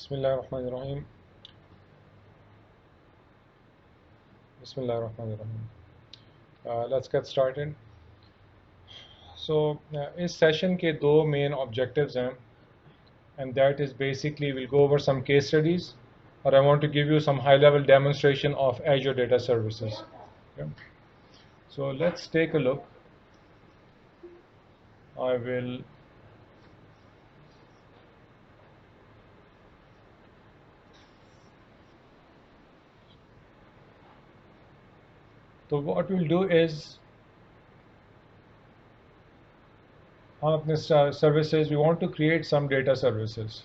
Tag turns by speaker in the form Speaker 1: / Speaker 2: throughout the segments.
Speaker 1: Bismillahirrahmanirrahim. Bismillahirrahmanirrahim. Let's get started. So, इस session के दो main objectives हैं, and that is basically we'll go over some case studies, or I want to give you some high-level demonstration of Azure Data Services. Okay. So let's take a look. I will So what we'll do is on अपने services we want to create some data services.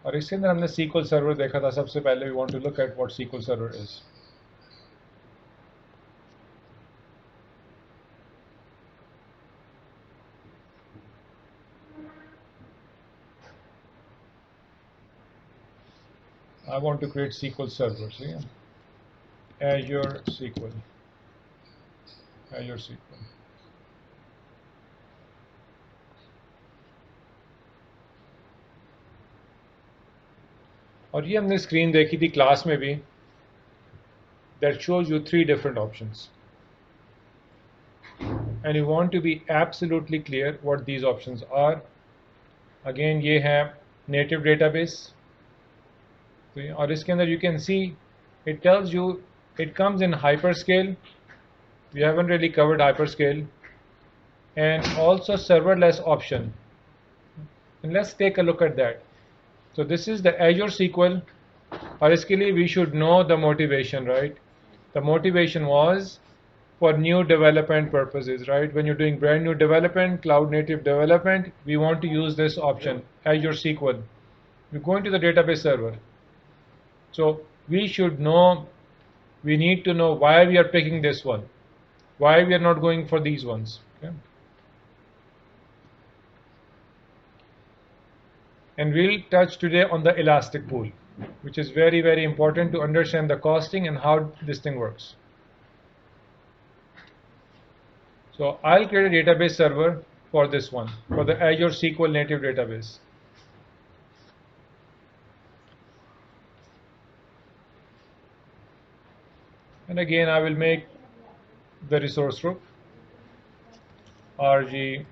Speaker 1: और इसके अंदर हमने SQL Server देखा था सबसे पहले. We want to look at what SQL Server is. I want to create SQL Server. So yeah. Azure SQL. Azure SQL. और ये हमने स्क्रीन देखी थी क्लास में भी. That shows you three different options. And you want to be absolutely clear what these options are. Again, ये है native database. और इसके अंदर you can see it tells you it comes in hyperscale. We haven't really covered hyperscale. And also serverless option. And let's take a look at that. So this is the Azure SQL. और इसके लिए we should know the motivation, right? The motivation was for new development purposes, right? When you're doing brand new development, cloud native development, we want to use this option, Azure SQL. We're going to the database server. So we should know, we need to know why we are picking this one, why we are not going for these ones. Okay? And we'll touch today on the elastic pool, which is very, very important to understand the costing and how this thing works. So I'll create a database server for this one, for the Azure SQL native database. And again, I will make the resource group RG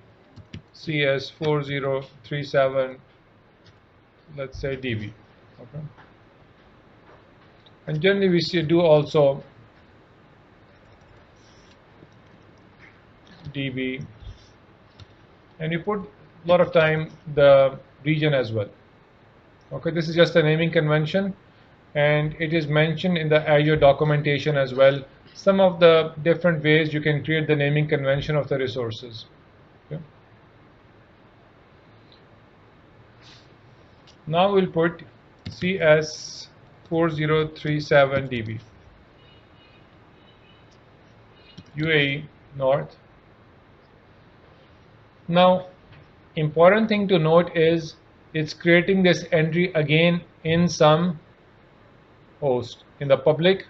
Speaker 1: CS4037, let's say DB. Okay. And generally we should do also DB, and you put a lot of time the region as well. Okay, this is just a naming convention, and it is mentioned in the Azure documentation as well. Some of the different ways you can create the naming convention of the resources. Okay. Now we'll put CS4037 DB, UAE North. Now, important thing to note is it's creating this entry again in some host, in the public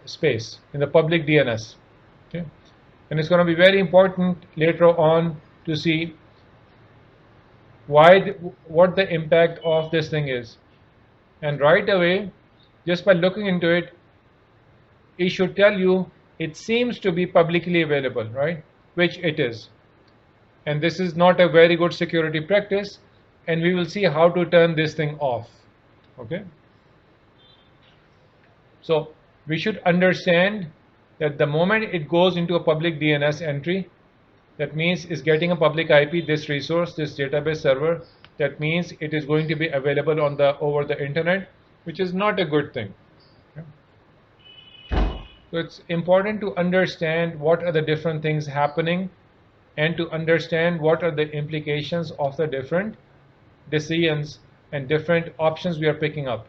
Speaker 1: space, in the public DNS. Okay? And it's going to be very important later on to see what the impact of this thing is. And right away, just by looking into it, it should tell you it seems to be publicly available, right? Which it is. And this is not a very good security practice, and we will see how to turn this thing off. Okay. So we should understand that the moment it goes into a public DNS entry, that means it's getting a public IP, this resource, this database server, that means it is going to be available on over the internet, which is not a good thing. Okay. So it's important to understand what are the different things happening, and to understand what are the implications of the different decisions and different options we are picking up.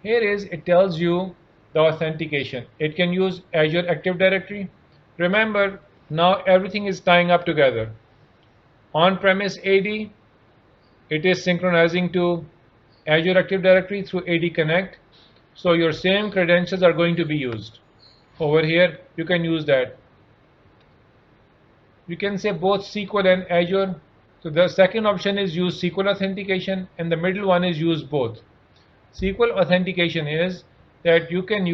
Speaker 1: Here it tells you the authentication. It can use Azure Active Directory. Remember, now everything is tying up together. On-premise AD, it is synchronizing to Azure Active Directory through AD Connect. So your same credentials are going to be used. Over here, you can use that. You can say both SQL and Azure. So the second option is use SQL authentication, and the middle one is use both. SQL authentication is that you create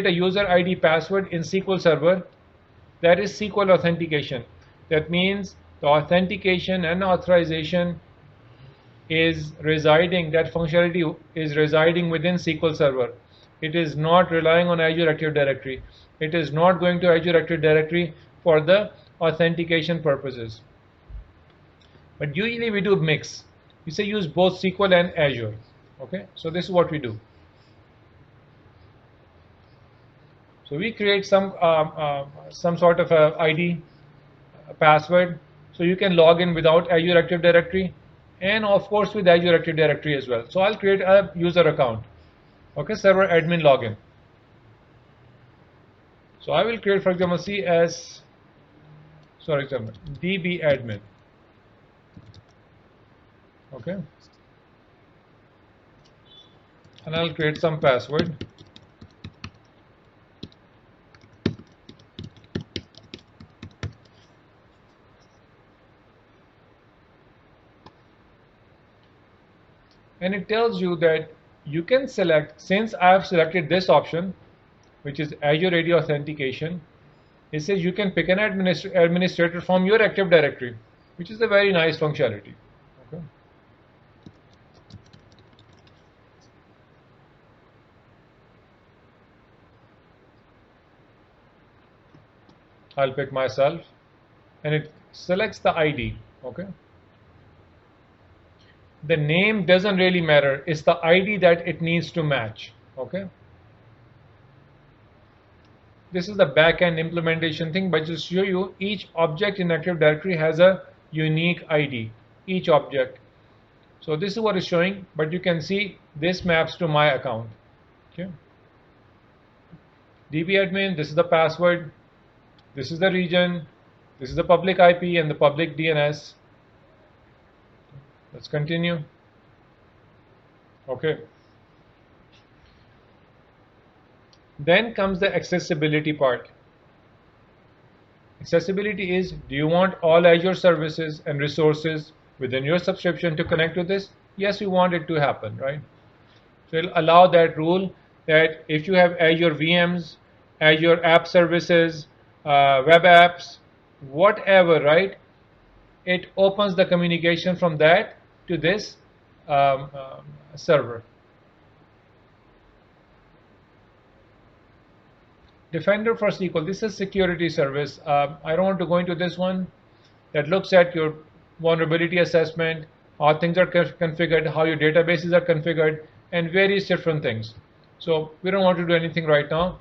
Speaker 1: a user ID password in SQL Server. That is SQL authentication. That means the authentication and authorization that functionality is residing within SQL Server. It is not relying on Azure Active Directory. It is not going to Azure Active Directory for the authentication purposes. But usually we do mix. We say use both SQL and Azure. Okay, so this is what we do. So we create some sort of a ID, a password, so you can log in without Azure Active Directory, and of course with Azure Active Directory as well. So I'll create a user account. Okay, server admin login. So I will create, for example, DB admin. Okay, and I'll create some password. And it tells you that you can select, since I have selected this option, which is Azure AD authentication, it says you can pick an administrator from your Active Directory, which is a very nice functionality. Okay. I'll pick myself, and it selects the ID. Okay. The name doesn't really matter. It's the ID that it needs to match. Okay. This is the back-end implementation thing, but just show you each object in Active Directory has a unique ID. Each object. So this is what is showing, but you can see this maps to my account. Okay. DB admin. This is the password. This is the region. This is the public IP and the public DNS. Let's continue. Okay. Then comes the accessibility part. Accessibility is, do you want all Azure services and resources within your subscription to connect to this? Yes, we want it to happen, right? So it'll allow that rule that if you have Azure VMs, Azure app services, web apps, whatever, right? It opens the communication from that to this server. Defender for SQL, this is security service. I don't want to go into this one. That looks at your vulnerability assessment, how things are configured, how your databases are configured, and various different things. So we don't want to do anything right now.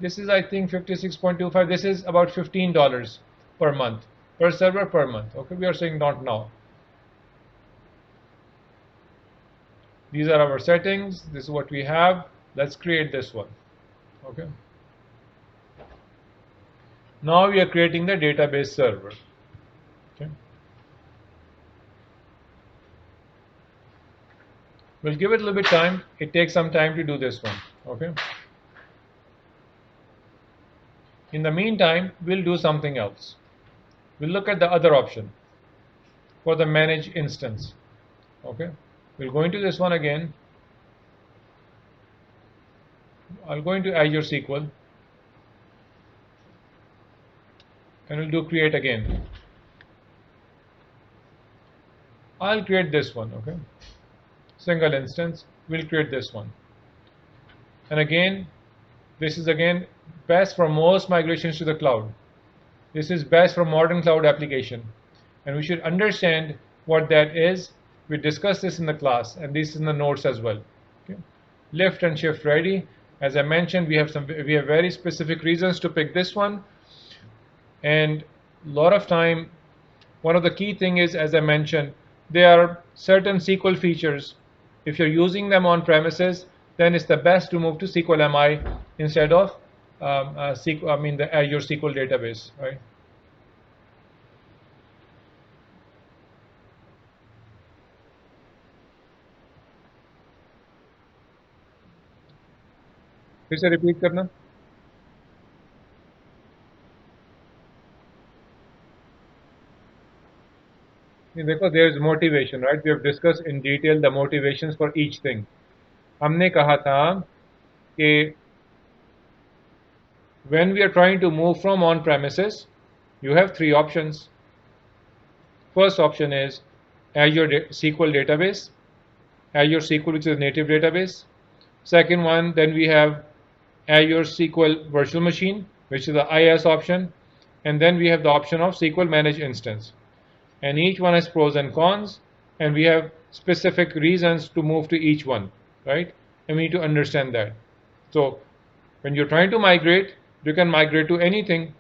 Speaker 1: This is, I think, 56.25. This is about $15 per month, per server per month. Okay, we are saying not now. These are our settings. This is what we have. Let's create this one. Okay. Now we are creating the database server. Okay. We'll give it a little bit time. It takes some time to do this one. Okay. In the meantime, we'll do something else. We'll look at the other option for the manage instance. Okay. We'll go into this one again. I'll go into Azure SQL. And we'll do create again. I'll create this one, okay? Single instance, we'll create this one. And again, this is again best for most migrations to the cloud. This is best for modern cloud application. And we should understand what that is. We discussed this in the class, and this is in the notes as well. Okay? Lift and shift ready. As I mentioned, we have very specific reasons to pick this one. And a lot of time, one of the key thing is, as I mentioned, there are certain SQL features. If you're using them on premises, then it's the best to move to SQL MI instead of the Azure SQL database, right? फिर से repeat करना. देखो, there is motivation, right? We have discussed in detail the motivations for each thing. हमने कहा था कि when we are trying to move from on premises, you have three options. First option is Azure SQL database, Azure SQL, which is a native database. Second one, then we have Azure SQL virtual machine, which is the IaaS option. And then we have the option of SQL managed instance. And each one has pros and cons, and we have specific reasons to move to each one, right? And we need to understand that. So when you're trying to migrate, you can migrate to anything,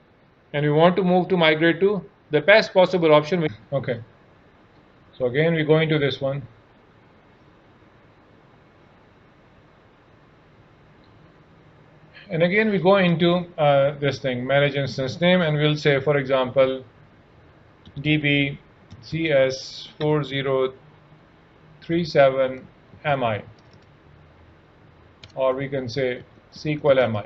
Speaker 1: and we want to migrate to the best possible option. Okay. So again, we go into this one. And again, we go into this thing, manage instance name, and we'll say, for example, db CS4037 mi, or we can say SQL mi.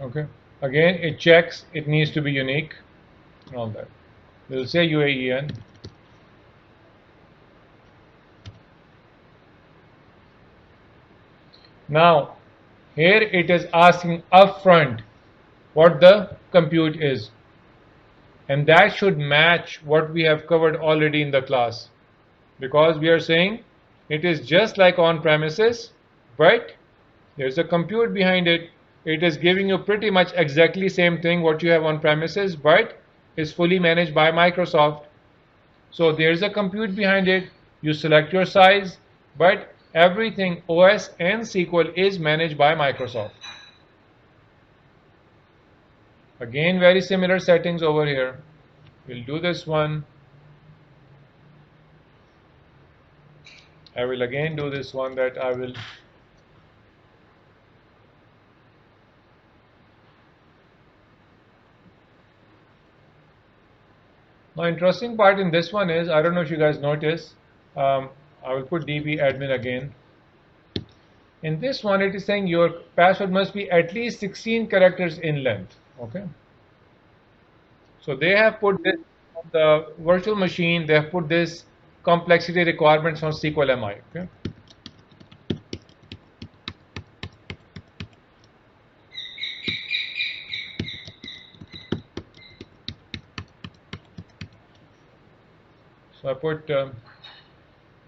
Speaker 1: Okay. Again, it checks, it needs to be unique, and all that. We'll say UAEN. Now, here it is asking upfront what the compute is, and that should match what we have covered already in the class, because we are saying it is just like on premises, but there's a compute behind it. It is giving you pretty much exactly same thing what you have on premises, but is fully managed by Microsoft. So there's a compute behind it. You select your size, but everything OS and SQL is managed by Microsoft. Again, very similar settings over here. We'll do this one. I will again do this one, that I will now. Interesting part in this one is, I don't know if you guys notice, I will put db admin again. In this one, it is saying your password must be at least 16 characters in length. Okay. So they have put this on the virtual machine. They have put this complexity requirements on SQL MI. Okay. So I put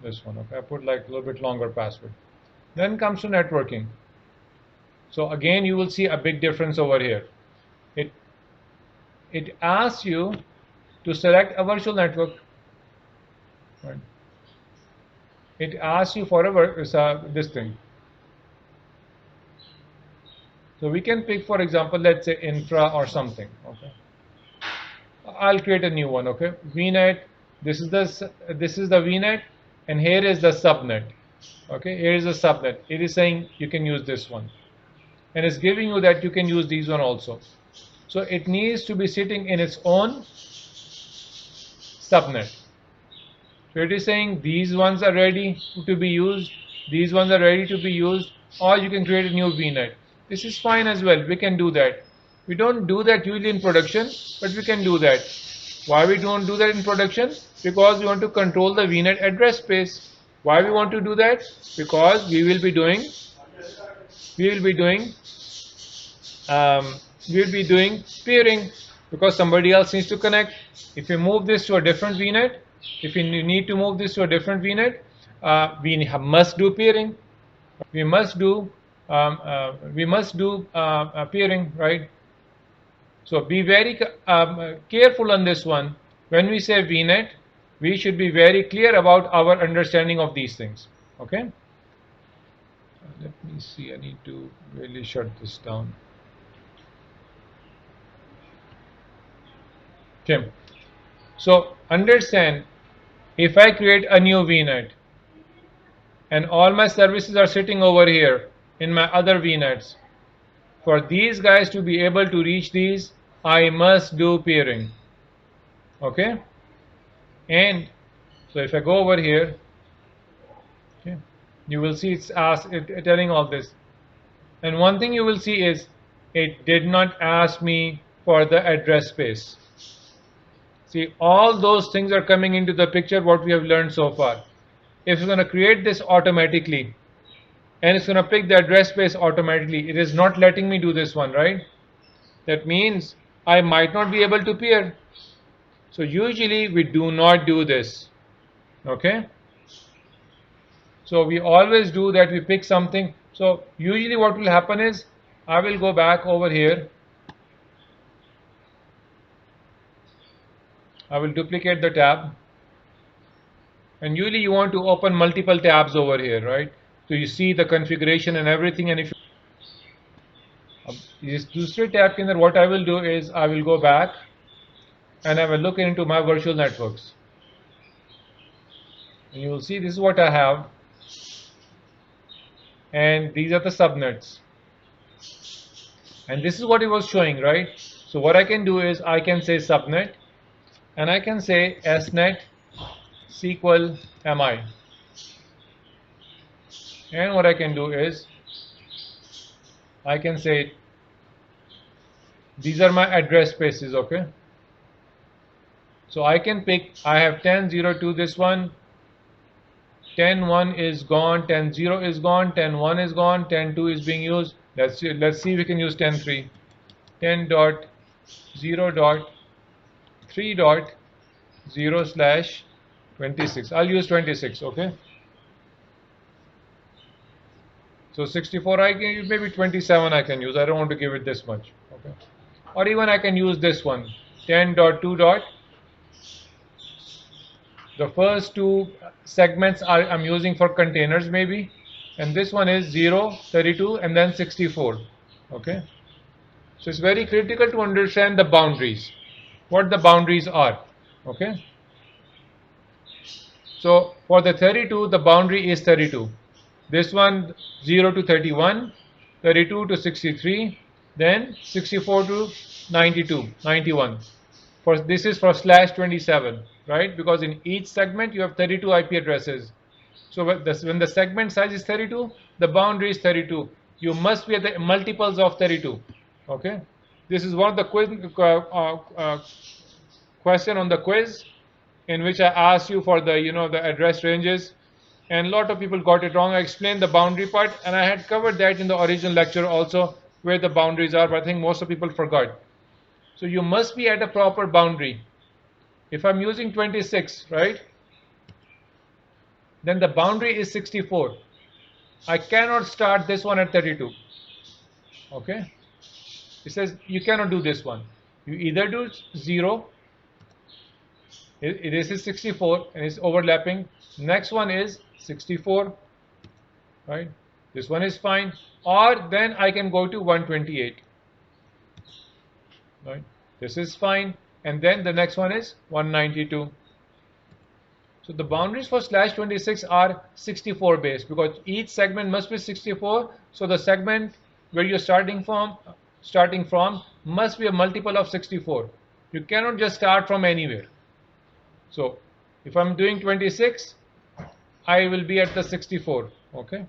Speaker 1: this one. Okay. I put like a little bit longer password. Then comes to networking. So again, you will see a big difference over here. It asks you to select a virtual network. Right. It asks you for this thing. So we can pick, for example, let's say infra or something. Okay. I'll create a new one. Okay. VNet. This is the VNet, and here is the subnet. Okay. Here is the subnet. It is saying you can use this one, and it's giving you that you can use these one also. So it needs to be sitting in its own subnet. So it is saying these ones are ready to be used, these ones are ready to be used, or you can create a new VNet. This is fine as well. We can do that. We don't do that usually in production, but we can do that. Why we don't do that in production? Because we want to control the VNet address space. Why we want to do that? Because we will be doing peering, because somebody else needs to connect. If you move this to a different VNet, if you need to move this to a different VNet, we must do peering. We must do peering, right? So be very careful on this one. When we say VNet, we should be very clear about our understanding of these things. Okay. Let me see. I need to really shut this down. Okay. So understand, if I create a new VNet and all my services are sitting over here in my other VNets, for these guys to be able to reach these, I must do peering. Okay. And so if I go over here, okay, you will see it's telling all this. And one thing you will see is it did not ask me for the address space. See, all those things are coming into the picture what we have learned so far. If it's going to create this automatically and it's going to pick the address space automatically, it is not letting me do this one, right? That means I might not be able to pair. So usually we do not do this. Okay? So we always do that, we pick something. So usually what will happen is I will go back over here. I will duplicate the tab. And usually you want to open multiple tabs over here, right? So you see the configuration and everything. And if this दूसरे tab के अंदर what I will do is I will go back and I will look into my virtual networks. And you will see this is what I have. And these are the subnets. And this is what it was showing, right? So what I can do is I can say subnet and I can say snet SQL mi. And what I can do is I can say these are my address spaces, okay? So I can pick, I have 10.02 this one, 10.1 is gone, 10.0 is gone, 10.1 is gone, 10.2 is being used. Let's see if we can use 10.3. 10.0.3.0/26. I'll use 26, okay? So 64 I can, maybe 27 I can use. I don't want to give it this much, okay? Or even I can use this one, 10.2. The first two segments I'm using for containers maybe, and this one is 0, 32, and then 64, okay? So it's very critical to understand the boundaries, what the boundaries are, okay? So for the 32, the boundary is 32. This one 0 to 31, 32 to 63, then 64 to 92, 91. For this is for /27, right? Because in each segment you have 32 IP addresses. So when the segment size is 32, the boundary is 32. You must be at the multiples of 32. Okay. This is one of the question on the quiz, in which I asked you for the the address ranges, and a lot of people got it wrong. I explained the boundary part, and I had covered that in the original lecture also, where the boundaries are, but I think most of people forgot. So you must be at a proper boundary. If I'm using 26, right, then the boundary is 64. I cannot start this one at 32. Okay? It says you cannot do this one. You either do 0, this is 64 and it's overlapping. Next one is 64, right? This one is fine. Or then I can go to 128. Right? This is fine. And then the next one is 192. So the boundaries for /26 are 64 base, because each segment must be 64. So the segment where you're starting from must be a multiple of 64. You cannot just start from anywhere. So if I'm doing 26, I will be at the 64. Okay.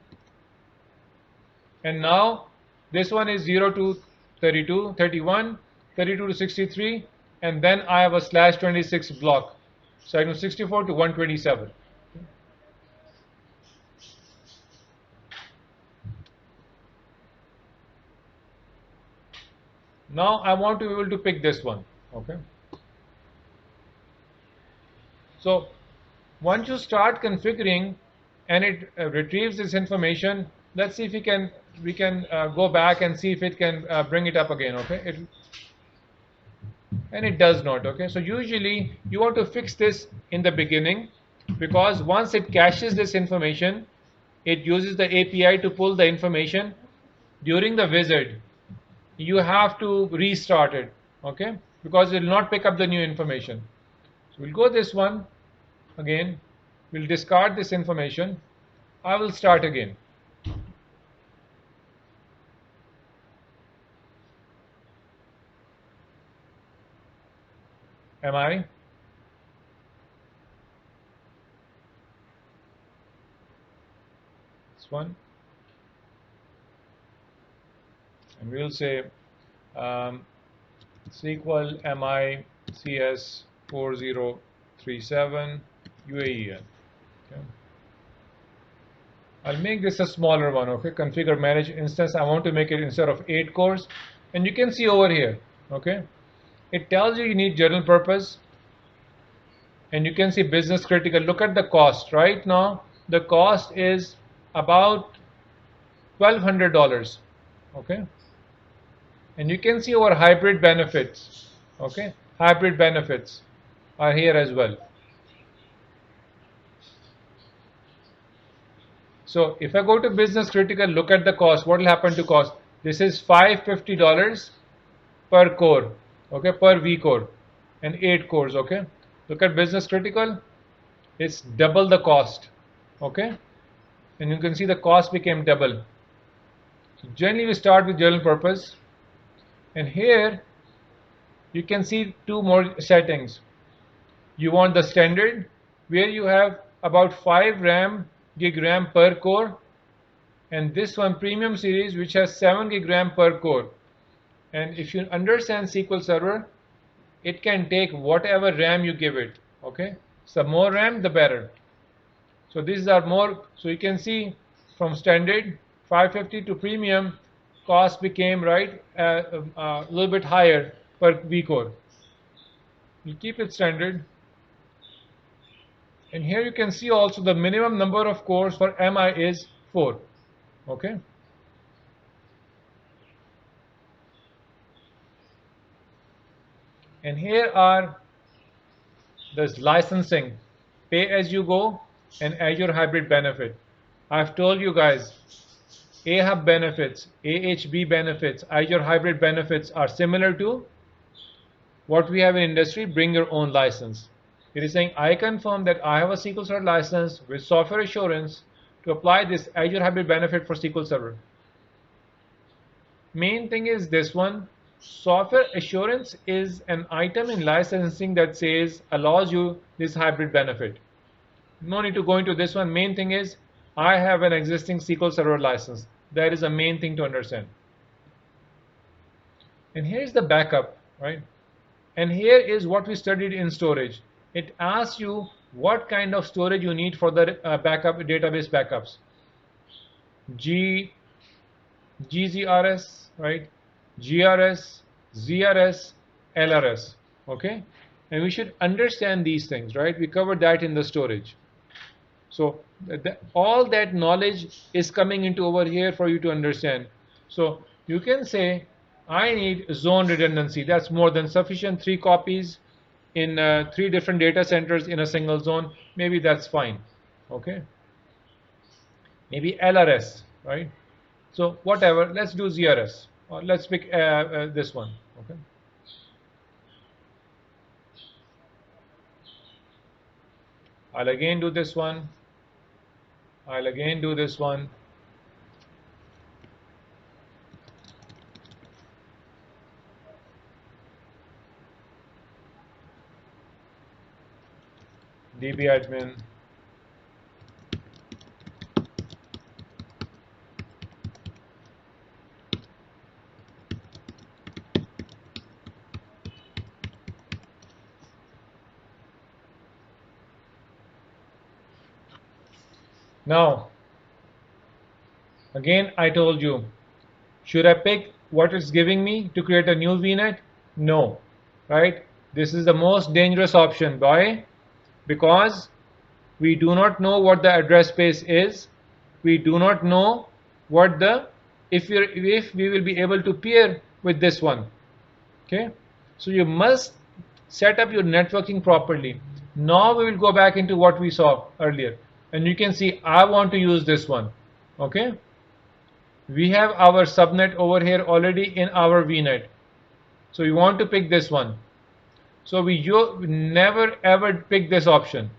Speaker 1: And now this one is 0 to 32, 31, 32 to 63, and then I have a /26 block. So I go 64 to 127. Now I want to be able to pick this one. Okay. So once you start configuring and it retrieves this information, let's see if we can go back and see if it can bring it up again. Okay. And it does not. Okay, so usually you want to fix this in the beginning, because once it caches this information, it uses the API to pull the information. During the visit, you have to restart it, okay, because it will not pick up the new information. So we'll go this one again, we'll discard this information, I will start again. Am I? This one. And we'll say SQL MI CS4037 UAEN. Okay. I'll make this a smaller one. Okay, configure manage instance. I want to make it instead of 8 cores, and you can see over here. Okay, it tells you need general purpose, and you can see business critical. Look at the cost right now. The cost is about $1,200. Okay, and you can see our hybrid benefits. Okay, hybrid benefits are here as well. So if I go to business critical, look at the cost. What will happen to cost? This is $550 per core, okay, per V core, and 8 cores. Okay, look at business critical. It's double the cost. Okay, and you can see the cost became double. So generally we start with general purpose, and here you can see two more settings. You want the standard, where you have about 5 gig RAM per core, and this one premium series which has 7 gig RAM per core. And if you understand SQL Server, it can take whatever RAM you give it. Okay, so more RAM the better. So these are more. So you can see from standard 550 to premium, cost became right a little bit higher per vCore. You keep it standard, and here you can see also the minimum number of cores for MI is 4. Okay. And here are this licensing, pay as you go, and Azure hybrid benefit. I've told you guys, AHub benefits, AHB benefits, Azure hybrid benefits are similar to what we have in industry. Bring your own license. It is saying I confirm that I have a SQL Server license with software assurance to apply this Azure hybrid benefit for SQL Server. Main thing is this one. Software assurance is an item in licensing that says allows you this hybrid benefit. No need to go into this one. Main thing is I have an existing SQL Server license. That is a main thing to understand. And here's the backup, right? And here is what we studied in storage. It asks you what kind of storage you need for the backup database backups. GZRS, right? GRS, ZRS, LRS. Okay, and we should understand these things, right? We covered that in the storage. So all that knowledge is coming into over here for you to understand. So you can say I need zone redundancy. That's more than sufficient. 3 copies in 3 different data centers in a single zone. Maybe that's fine. Okay. Maybe LRS, right? So whatever. Let's do ZRS. Or let's pick this one. Okay. I'll again do this one. I'll again do this one. dbadmin. Now, again, I told you, should I pick what it's giving me to create a new VNet? No, right? This is the most dangerous option. Why? Because we do not know what the address space is. We do not know what the if we will be able to pair with this one. Okay, so you must set up your networking properly. Now we will go back into what we saw earlier, and you can see I want to use this one. Okay, we have our subnet over here already in our VNet, so we want to pick this one. So we never ever pick this option,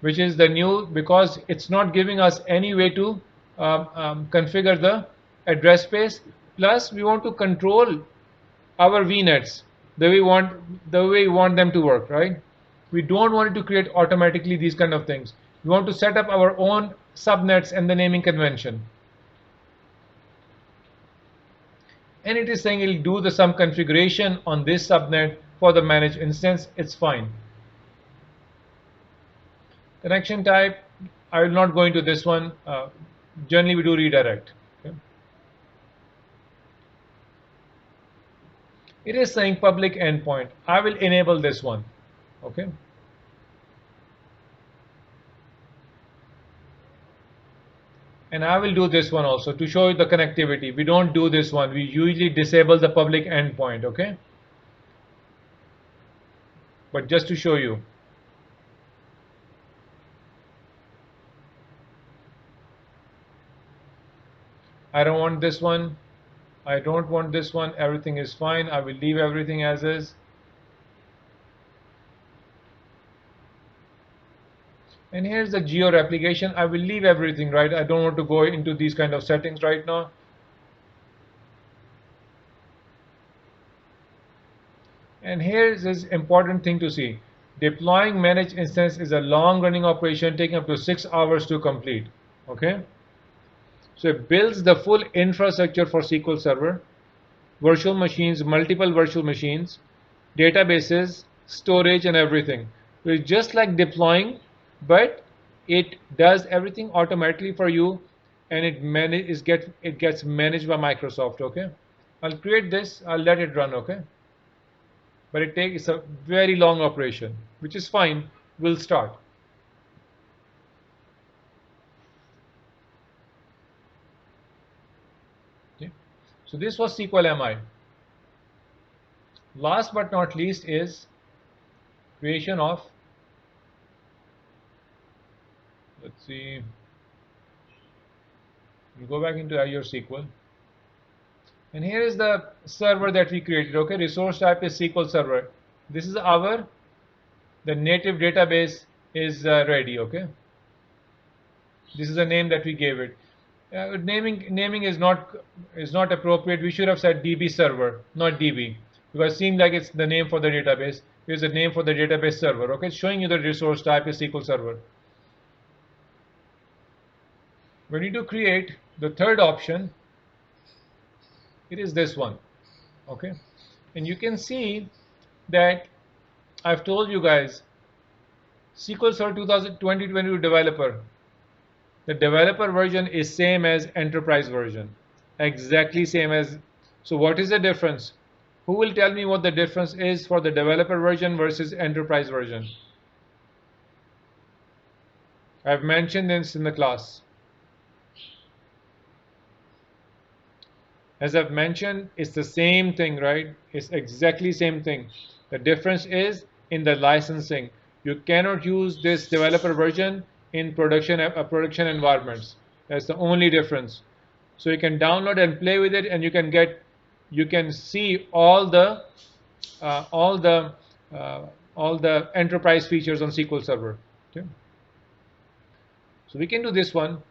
Speaker 1: which is the new, because it's not giving us any way to configure the address space. Plus we want to control our VNets the way we want them to work, right? We don't want it to create automatically these kind of things. We want to set up our own subnets and the naming convention. and it is saying it'll do the some configuration on this subnet for the managed instance. It's fine. Connection type, I will not go into this one. Generally we do redirect. Okay. It is saying public endpoint. I will enable this one. Okay. And I will do this one also to show you the connectivity. We don't do this one. We usually disable the public endpoint. Okay. But just to show you. I don't want this one. I don't want this one. Everything is fine. I will leave everything as is. And here's the geo replication. I will leave everything, right? I don't want to go into these kind of settings right now. And here's this important thing to see. Deploying managed instance is a long running operation taking up to 6 hours to complete. Okay. So it builds the full infrastructure for SQL Server, virtual machines, multiple virtual machines, databases, storage, and everything. So it's just like deploying, but it does everything automatically for you, and it gets managed by Microsoft. Okay, I'll create this. I'll let it run. Okay, but it's a very long operation, which is fine. We'll start. Okay. So this was SQL MI. Last but not least is creation of, let's see, we'll go back into Azure SQL. And here is the server that we created. Okay, resource type is SQL Server. This is the native database is ready. Okay, this is the name that we gave it. Naming is not appropriate. We should have said DB server, not DB, because it seems like it's the name for the database. Here's the name for the database server. Okay, it's showing you the resource type is SQL Server. When you do create, the third option, it is this one. Okay, and you can see that I've told you guys SQL Server 2022 developer. The developer version is same as enterprise version, exactly same as. So what is the difference? Who will tell me what the difference is for the developer version versus enterprise version? I've mentioned this in the class. As I've mentioned, it's the same thing, right? It's exactly same thing. The difference is in the licensing. You cannot use this developer version in production environments. That's the only difference. So you can download and play with it, and you can see all the enterprise features on SQL Server. Okay. So we can do this one.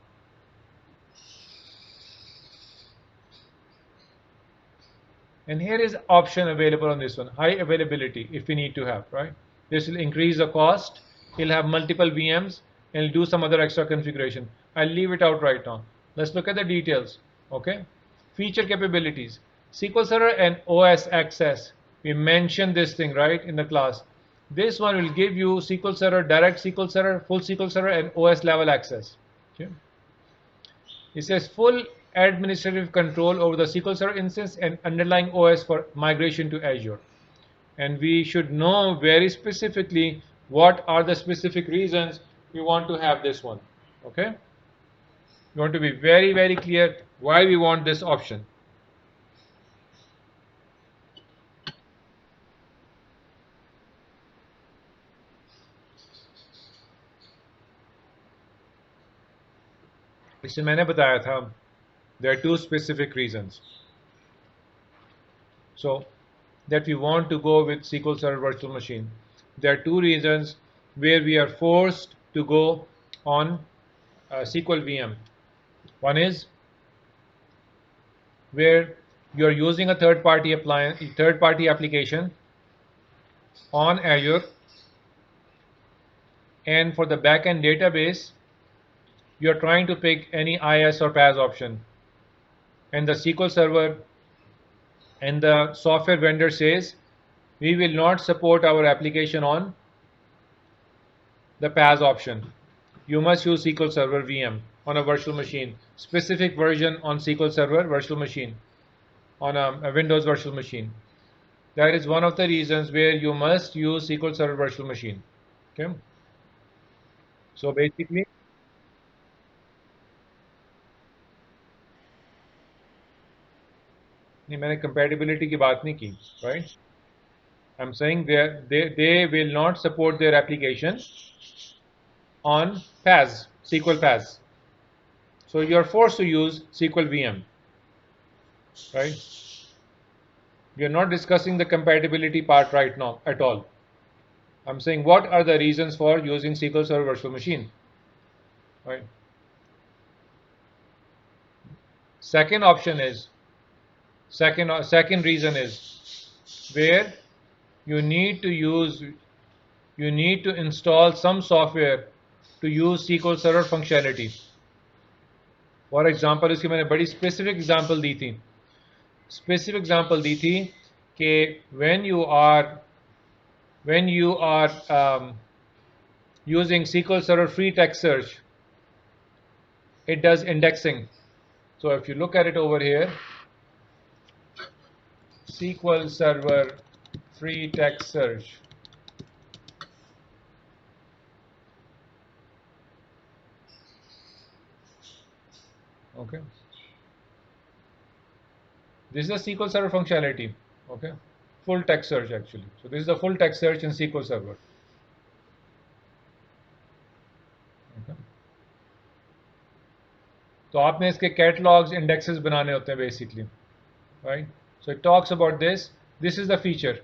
Speaker 1: And here is option available on this one, high availability, if we need to have, right? This will increase the cost. It'll have multiple VMs and do some other extra configuration. I'll leave it out right now. Let's look at the details. Okay. Feature capabilities. SQL Server and OS access. We mentioned this thing, right, in the class. This one will give you SQL Server, direct SQL Server, full SQL Server, and OS level access. Okay. It says full administrative control over the SQL Server instance and underlying OS for migration to Azure. And we should know very specifically what are the specific reasons we want to have this one. Okay? We want to be very, very clear why we want this option. इससे मैंने बताया था, there are two specific reasons. So that we want to go with SQL Server Virtual Machine. There are two reasons where we are forced to go on SQL VM. One is where you are using a third-party application on Azure, and for the backend database, you are trying to pick any IS or PAS option, and the SQL Server and the software vendor says we will not support our application on the PaaS option. You must use SQL Server VM on a virtual machine, specific version on SQL Server virtual machine, on a Windows virtual machine. That is one of the reasons where you must use SQL Server virtual machine. Okay. So basically, नहीं मैंने compatibility की बात नहीं की, right? I'm saying they will not support their application on PaaS, SQL PaaS. So you're forced to use SQL VM, right? We are not discussing the compatibility part right now at all. I'm saying what are the reasons for using SQL Server Virtual Machine, right? Second option is, second reason is where you need to install some software to use SQL Server functionality. For example, इसकी मैंने बड़ी specific example दी थी. Specific example दी थी कि when you are using SQL Server free text search, it does indexing. So if you look at it over here, SQL Server free text search. Okay. This is a SQL Server functionality. Okay. Full text search actually. So this is a full text search in SQL Server. Okay. तो आपने इसके catalogs, indexes बनाने होते हैं basically, right? So it talks about this. This is the feature,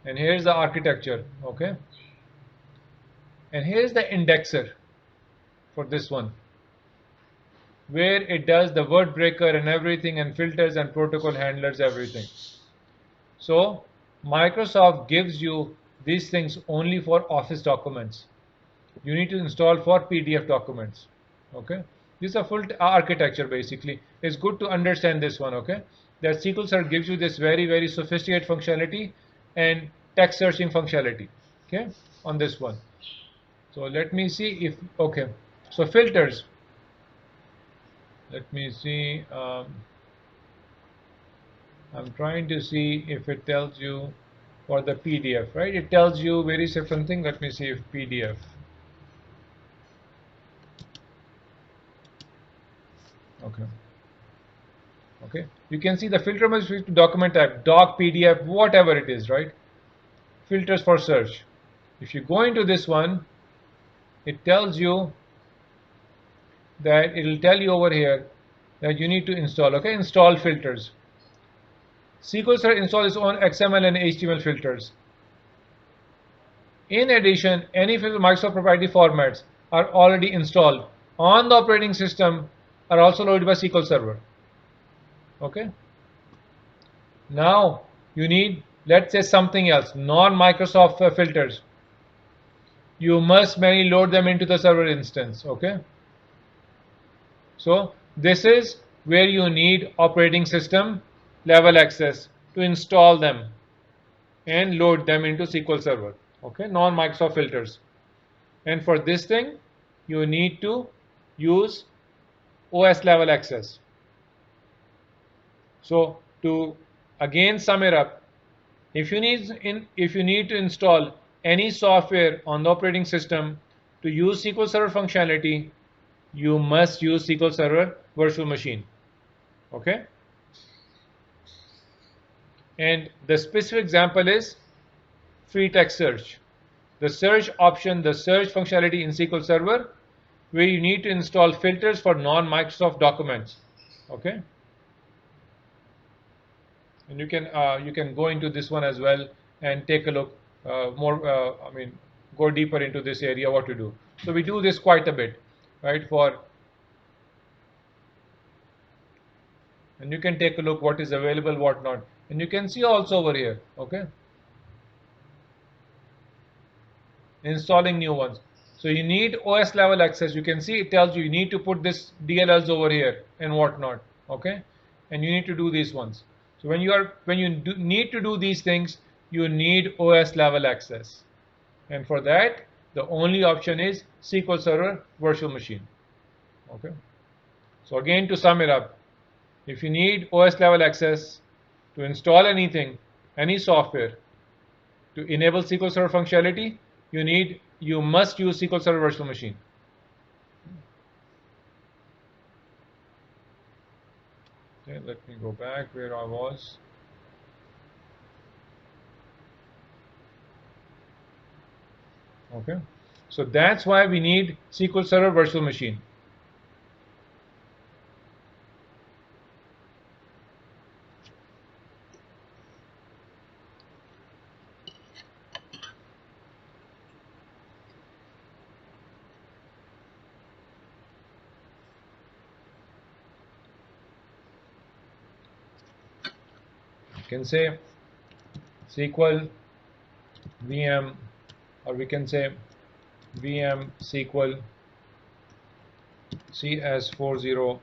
Speaker 1: and here's the architecture. Okay. And here's the indexer for this one, where it does the word breaker and everything, and filters and protocol handlers, everything. So Microsoft gives you these things only for Office documents. You need to install for PDF documents. Okay, this is a full architecture basically. It's good to understand this one. Okay, that SQL Server gives you this very sophisticated functionality and text searching functionality. Okay, on this one. So let me see if okay. So filters. Let me see. I'm trying to see if it tells you for the PDF, right? It tells you various different things. Let me see if PDF. Okay. Okay. You can see the filter must be to document type, doc, PDF, whatever it is, right? Filters for search. If you go into this one, it tells you that it will tell you over here that you need to install. Okay, install filters. SQL Server install its own XML and HTML filters. In addition, any filter Microsoft proprietary formats are already installed on the operating system, are also loaded by SQL Server. Okay. Now you need, let's say, something else, non-Microsoft filters. You must manually load them into the server instance. Okay. So this is where you need operating system level access to install them and load them into SQL Server. Okay, non-Microsoft filters. And for this thing, you need to use OS level access. So to again sum it up, if you need to install any software on the operating system to use SQL Server functionality, you must use SQL Server virtual machine. Okay. And the specific example is free text search. The search option, the search functionality in SQL Server, where you need to install filters for non-Microsoft documents. Okay. And you can go into this one as well and take a look more. Go deeper into this area what to do. So we do this quite a bit, right? And you can take a look what is available, what not. And you can see also over here, okay, installing new ones. So you need OS level access. You can see it tells you need to put this DLLs over here and whatnot, okay, and you need to do these ones. So when you need to do these things, you need OS level access, and for that the only option is SQL Server Virtual Machine. Okay. So again, to sum it up, if you need OS level access to install anything, any software, to enable SQL Server functionality, you must use SQL Server Virtual Machine. Okay, let me go back where I was. Okay, so that's why we need SQL Server Virtual Machine. You can say SQL VM, or we can say VM SQL CS4037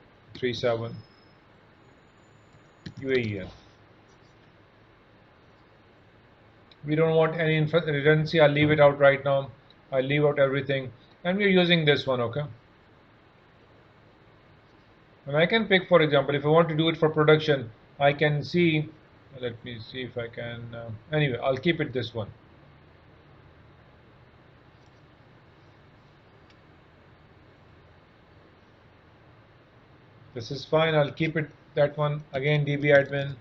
Speaker 1: UAEL. We don't want any redundancy. I'll leave it out right now. I'll leave out everything, and we're using this one. Okay. And I can pick, for example, if I want to do it for production, I can see. Let me see if I can. Anyway, I'll keep it this one. This is fine. I'll keep it that one again. DB admin.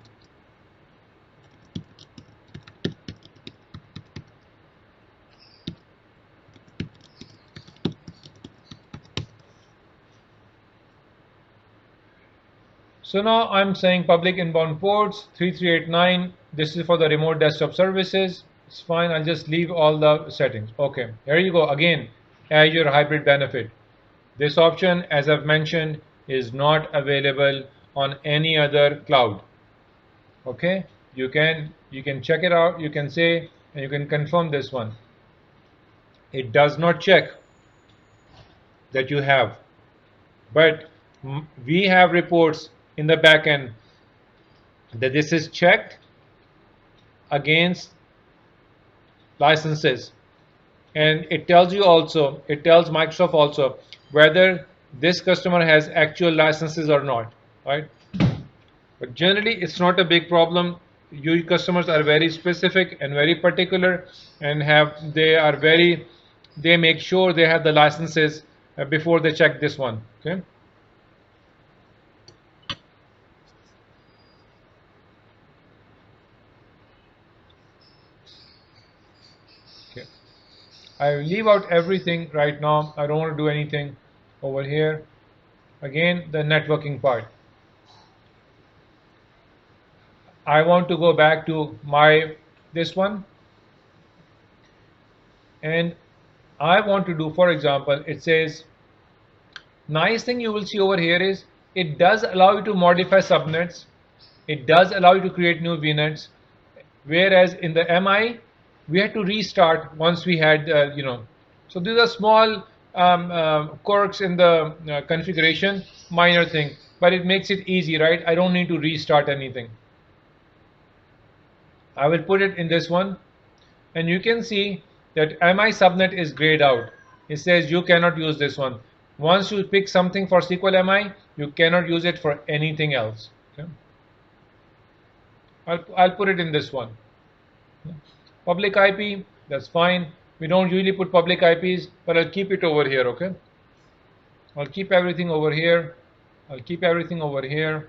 Speaker 1: So now I'm saying public inbound ports 3389. This is for the remote desktop services. It's fine. I'll just leave all the settings. Okay, here you go again. Azure hybrid benefit. This option, as I've mentioned, is not available on any other cloud. Okay, you can check it out. You can say, and you can confirm this one. It does not check that you have, but we have reports in the backend that this is checked against licenses, and it tells you also, it tells Microsoft also whether this customer has actual licenses or not, right? But generally it's not a big problem. Your customers are very specific and very particular, and they make sure they have the licenses before they check this one. Okay. Okay. I leave out everything right now. I don't want to do anything over here. Again, the networking part. I want to go back to this one, and I want to do, for example, it says, nice thing you will see over here is it does allow you to modify subnets. It does allow you to create new VNets, whereas in the MI we had to restart once we had So these are small quirks in the configuration, minor thing, but it makes it easy, right? I don't need to restart anything. I will put it in this one, and you can see that MI subnet is grayed out. It says you cannot use this one. Once you pick something for SQL MI, you cannot use it for anything else. Okay? I'll put it in this one. Public IP, that's fine. We don't usually put public IPs, but I'll keep it over here. Okay? I'll keep everything over here. I'll keep everything over here.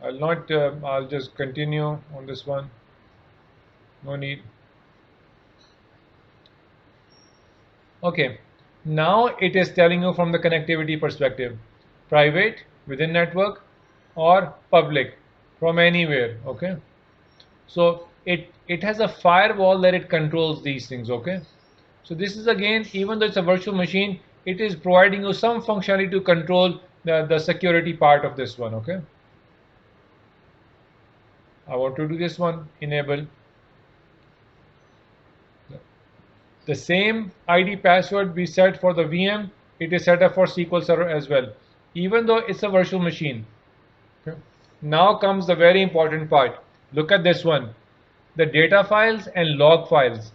Speaker 1: I'll just continue on this one. No need. Okay, now it is telling you from the connectivity perspective, private within network or public from anywhere. Okay, so it has a firewall that it controls these things. Okay, so this is, again, even though it's a virtual machine, it is providing you some functionality to control the security part of this one. Okay, I want to do this one, enable. The same ID password we set for the VM, it is set up for SQL Server as well, even though it's a virtual machine. Okay. Now comes the very important part. Look at this one, the data files and log files.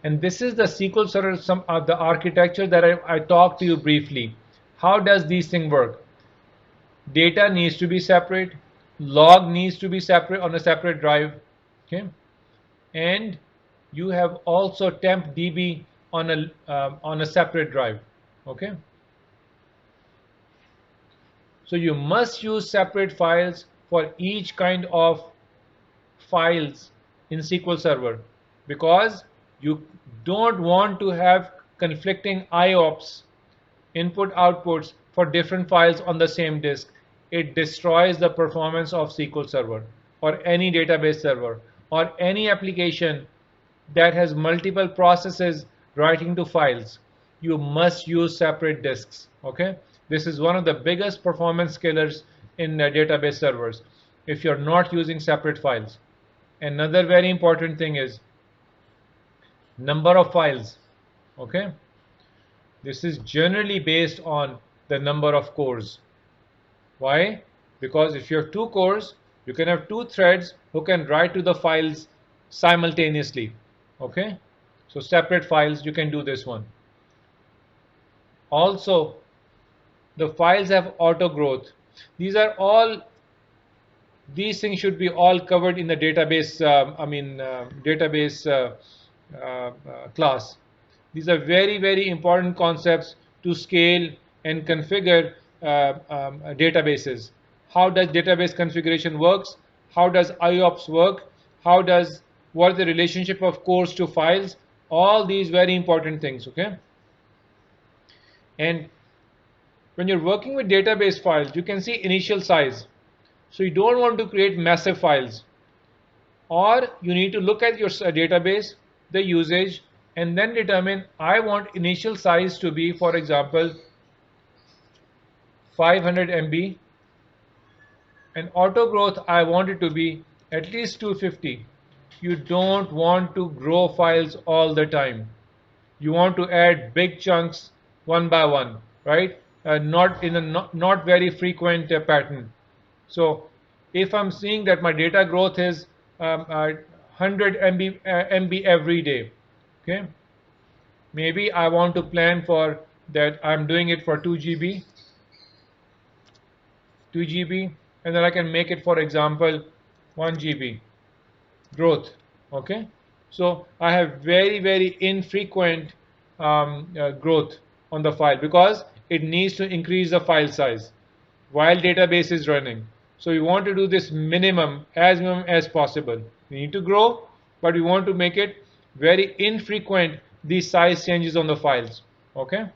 Speaker 1: And this is the SQL Server, the architecture that I talked to you briefly. How does these things work? Data needs to be separate, log needs to be separate on a separate drive, okay, and you have also temp DB on a separate drive, okay. So you must use separate files for each kind of files in SQL Server, because you don't want to have conflicting IOPS, input outputs, for different files on the same disk. It destroys the performance of SQL Server or any database server or any application that has multiple processes writing to files. You must use separate disks, okay. This is one of the biggest performance killers in database servers if you're not using separate files. Another very important thing is number of files, okay. This is generally based on the number of cores. Why? Because if you have two cores, you can have two threads who can write to the files simultaneously, okay. So separate files, you can do this one. Also, the files have auto growth. These things should be all covered in the database class. These are very, very important concepts to scale and configure databases. How does database configuration works? How does IOPS work? What the relationship of cores to files? All these very important things, okay? And when you're working with database files, you can see initial size. So you don't want to create massive files. Or you need to look at your database, the usage, and then determine, I want initial size to be, for example, 500 MB, and auto growth I want it to be at least 250. You don't want to grow files all the time. You want to add big chunks one by one, right? Not in a not very frequent pattern. So if I'm seeing that my data growth is 100 MB every day, okay, maybe I want to plan for that. I'm doing it for 2 GB, and then I can make it, for example, 1 GB growth, okay. So I have very, very infrequent growth on the file, because it needs to increase the file size while database is running. So we want to do this minimum as possible. We need to grow, but we want to make it very infrequent, these size changes on the files, okay.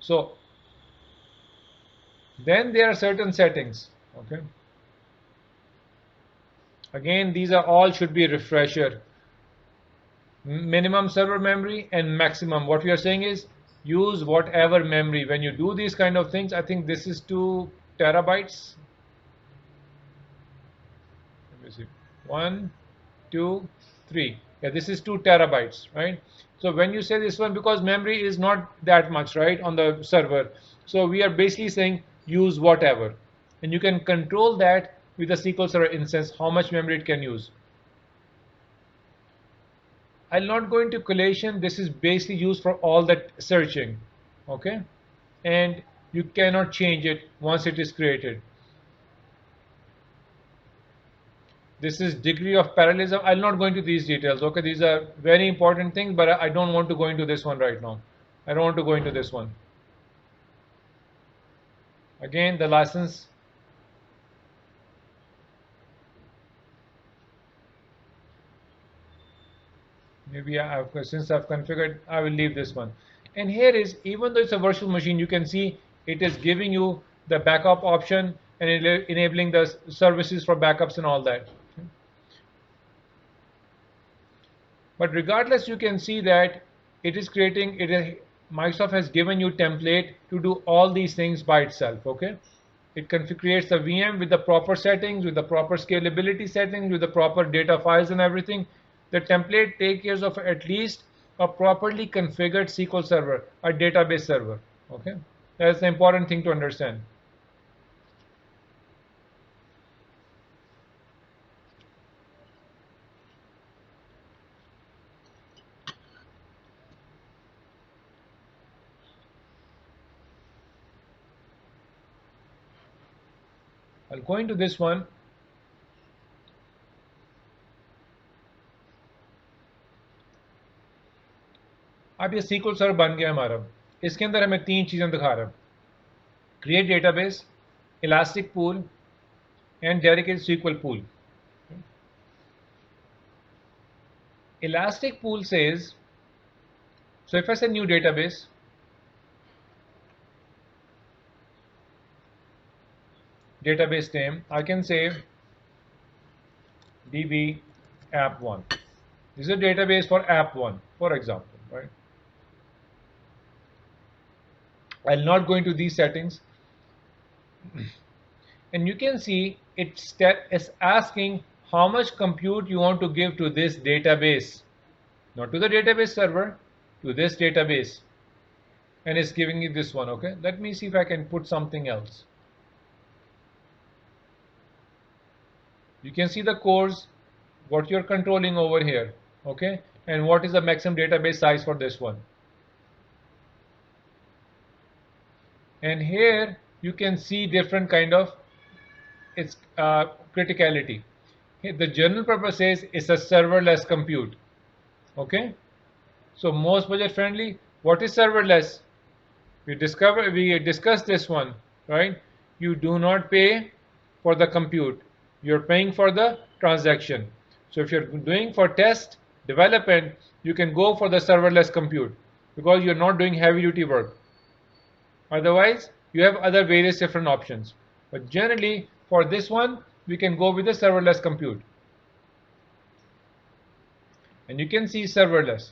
Speaker 1: So then there are certain settings, okay. Again, these are all should be a refresher. Minimum server memory and maximum. What we are saying is use whatever memory. When you do these kind of things, I think this is 2 terabytes. Let me see. 1, 2, 3. Yeah, this is 2 terabytes, right? So when you say this one, because memory is not that much, right, on the server. So we are basically saying use whatever. And you can control that with a SQL Server instance, how much memory it can use. I'll not go into collation. This is basically used for all that searching, okay, and you cannot change it once it is created. This is degree of parallelism. I'll not go into these details, okay. These are very important things, but I don't want to go into this one right now. I don't want to go into this one. Again, the license. Maybe since I've configured, I will leave this one. And here is, even though it's a virtual machine, you can see it is giving you the backup option and enabling the services for backups and all that. But regardless, you can see that it is creating Microsoft has given you template to do all these things by itself. Okay, it creates the VM with the proper settings, with the proper scalability settings, with the proper data files and everything. The template takes care of at least a properly configured SQL server, a database server. Okay, that's the important thing to understand. I'll go into this one. अब ये SQL server बन गया हमारा. इसके अंदर हमें तीन चीज़ें दिखा रहा है. Create database, elastic pool, and dedicated SQL pool. Elastic pool says, so if I say new database, database name, I can say DB app1. This is a database for app1, for example, right? I'll not go into these settings. And you can see it's asking how much compute you want to give to this database, not to the database server, to this database. And it's giving you this one. Okay, let me see if I can put something else. You can see the cores, what you're controlling over here. Okay, and what is the maximum database size for this one. And here you can see different kind of its criticality. Here, the general purpose says it's a serverless compute. Okay, so most budget friendly. What is serverless? We discussed this one, right? You do not pay for the compute. You're paying for the transaction. So if you're doing for test development, you can go for the serverless compute because you're not doing heavy duty work. Otherwise, you have other various different options. But generally, for this one, we can go with the serverless compute. And you can see serverless.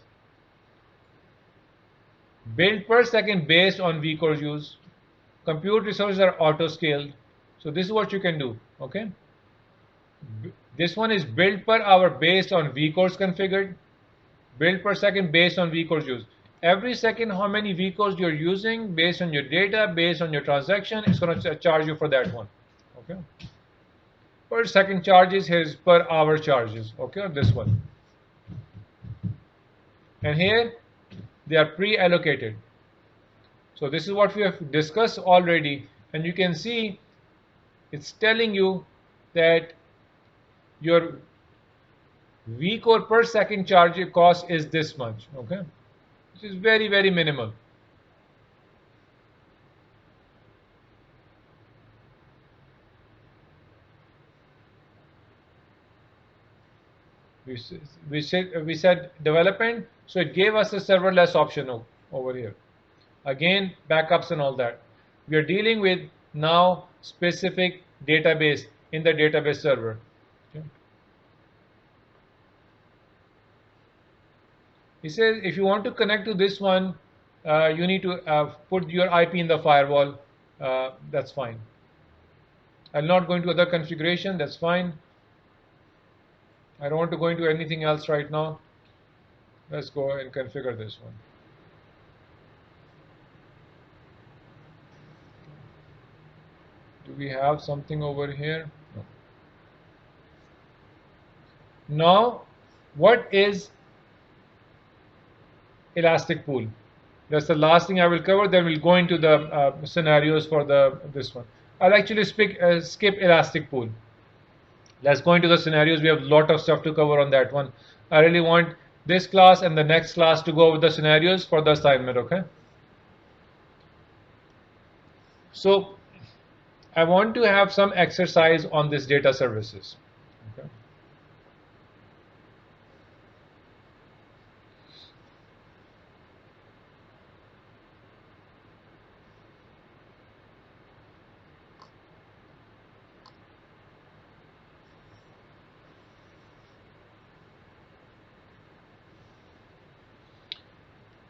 Speaker 1: Build per second based on vCore use. Compute resources are auto-scaled. So this is what you can do. Okay. This one is build per hour based on vCores configured. Build per second based on vCores used. Every second, how many vCores you're using based on your data, based on your transaction, it's going to charge you for that one. Okay. Per second charges, here's per hour charges. Okay, on this one. And here they are pre-allocated. So this is what we have discussed already, and you can see it's telling you that your vCore per second charge cost is this much. Okay, which is very, very minimal. We said development, so it gave us a serverless option over here. Again, backups and all that. We are dealing with now specific database in the database server. Okay. He says if you want to connect to this one, you need to put your IP in the firewall. That's fine. I'll not go into other configuration. That's fine. I don't want to go into anything else right now. Let's go and configure this one. Do we have something over here? No. Now, what is elastic pool? That's the last thing I will cover. Then we'll go into the scenarios for this one. I'll actually skip elastic pool. Let's go into the scenarios. We have a lot of stuff to cover on that one. I really want this class and the next class to go with the scenarios for the assignment. Okay. So I want to have some exercise on this data services. Okay.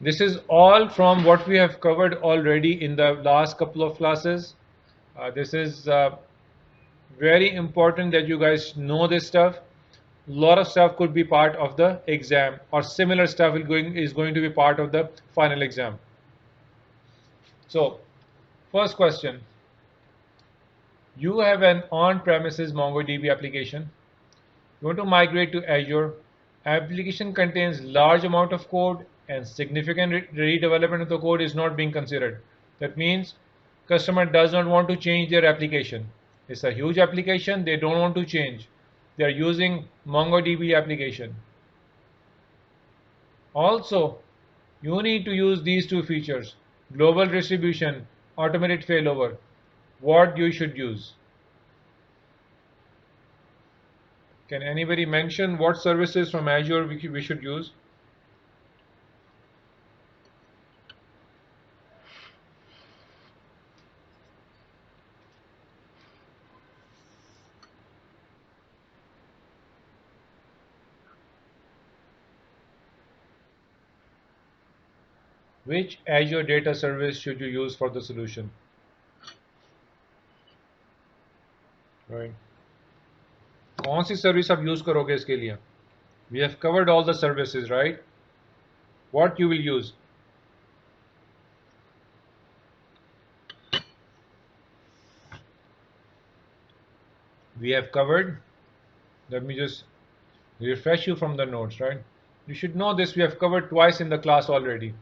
Speaker 1: This is all from what we have covered already in the last couple of classes. This is very important that you guys know this stuff. A lot of stuff could be part of the exam, or similar stuff is going to be part of the final exam. So, first question. You have an on-premises MongoDB application. You want to migrate to Azure. Application contains large amount of code and significant redevelopment of the code is not being considered. That means customer does not want to change their application. It's a huge application, they don't want to change. They are using MongoDB application. Also, you need to use these two features, global distribution, automated failover. What you should use? Can anybody mention what services from Azure we should use? Which Azure data service should you use for the solution? Right. कौन सी service आप use करोगे इसके लिए? We have covered all the services, right? What you will use? We have covered. Let me just refresh you from the notes, right? You should know this. We have covered twice in the class already.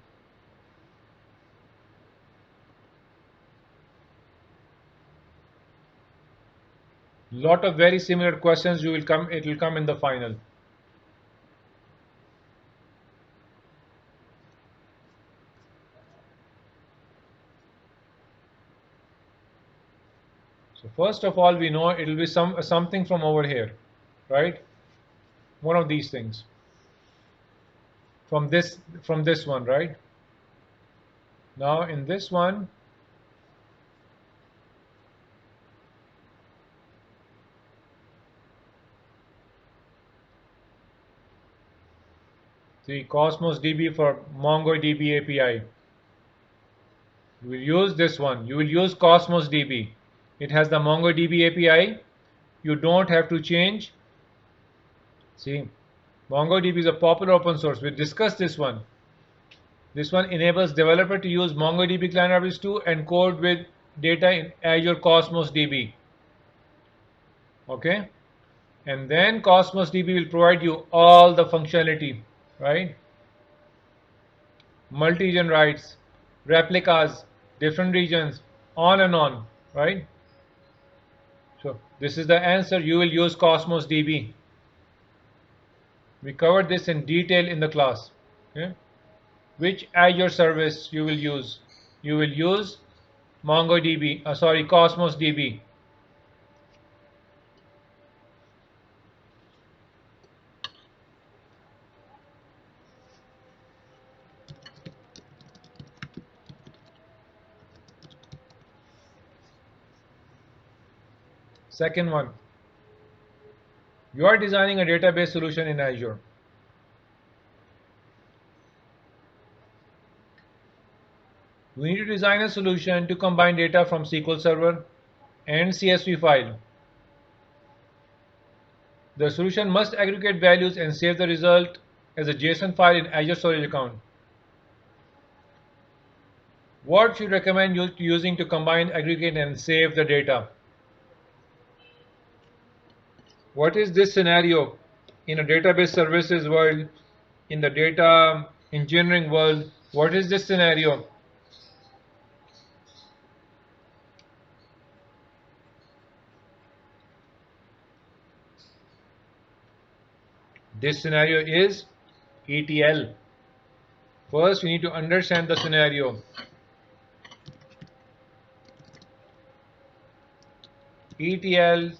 Speaker 1: Lot of very similar questions it will come in the final. So first of all, we know it will be something from over here, right? One of these things. From this one, right? Now in this one, the Cosmos DB for MongoDB API. You will use this one. You will use Cosmos DB. It has the MongoDB API. You don't have to change. See, MongoDB is a popular open source. We discussed this one. This one enables developer to use MongoDB client libraries to encode with data in Azure Cosmos DB. Okay, and then Cosmos DB will provide you all the functionality, right? Multi-region writes, replicas, different regions, on and on, right? So this is the answer. You will use Cosmos DB. We covered this in detail in the class. Okay? Which Azure service you will use? You will use MongoDB. Cosmos DB. Second one, you are designing a database solution in Azure. You need to design a solution to combine data from SQL Server and CSV file. The solution must aggregate values and save the result as a JSON file in Azure Storage account. What should you recommend using to combine, aggregate, and save the data? What is this scenario in a database services world, in the data engineering world? What is this scenario? This scenario is ETL. First, we need to understand the scenario. ETL/ELT.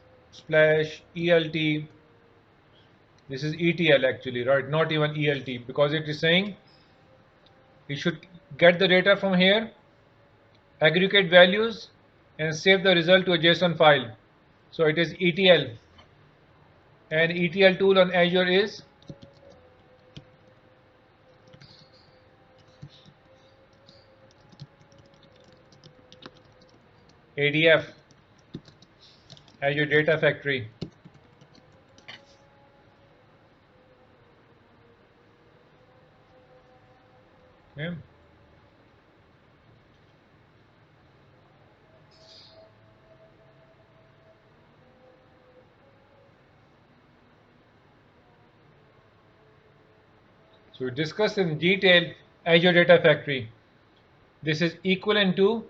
Speaker 1: This is ETL actually, right? Not even ELT, because it is saying it should get the data from here, aggregate values, and save the result to a JSON file. So it is ETL. And ETL tool on Azure is ADF as your data factory. Okay. So we discussed in detail Azure Data Factory. This is equivalent to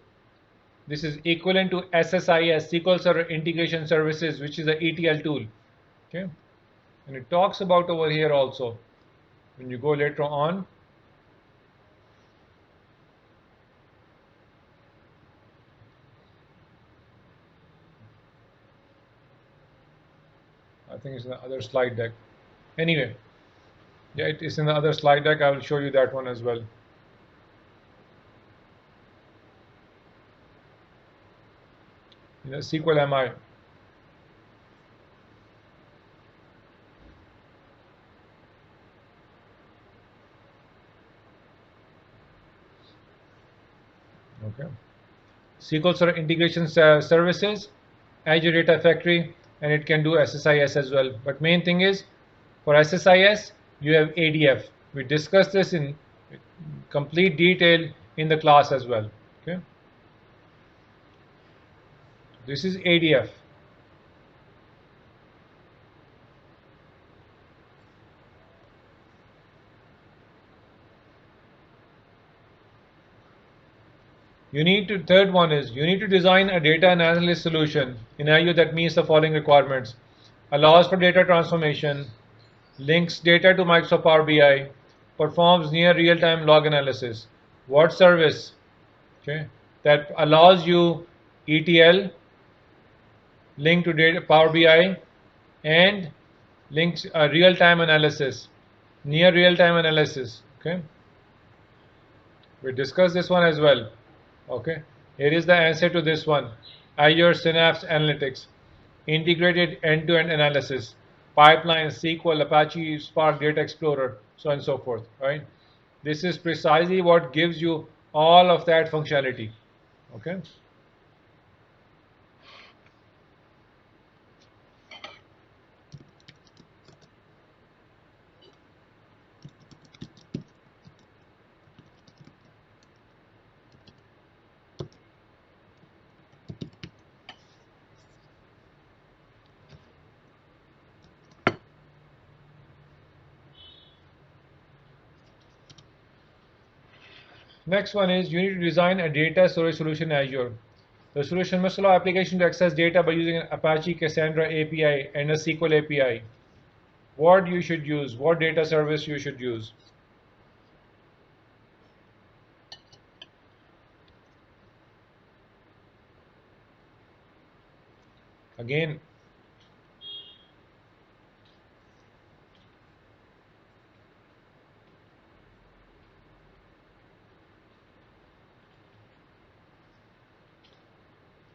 Speaker 1: SSIS, SQL Server Integration Services, which is the ETL tool. Okay, and it talks about over here also. When you go later on, I think it's in the other slide deck. Anyway, yeah, it is in the other slide deck. I will show you that one as well. SQL MI. Okay. SQL Server Integration Services, Azure Data Factory, and it can do SSIS as well. But main thing is, for SSIS, you have ADF. We discussed this in complete detail in the class as well. Okay. This is ADF. Third one is, you need to design a data analysis solution in Azure that meets the following requirements. Allows for data transformation, links data to Microsoft Power BI, performs near real-time log analysis. What service? Okay, that allows you ETL, link to data Power BI, and links real-time analysis, near real-time analysis. Okay, we discussed this one as well. Okay, here is the answer to this one. Azure Synapse Analytics, integrated end-to-end analysis, pipeline, SQL, Apache, Spark, Data Explorer, so on and so forth. Right? This is precisely what gives you all of that functionality. Okay. Next one is, you need to design a data storage solution in Azure. The solution must allow application to access data by using an Apache Cassandra API and a SQL API. What you should use, what data service you should use. Again,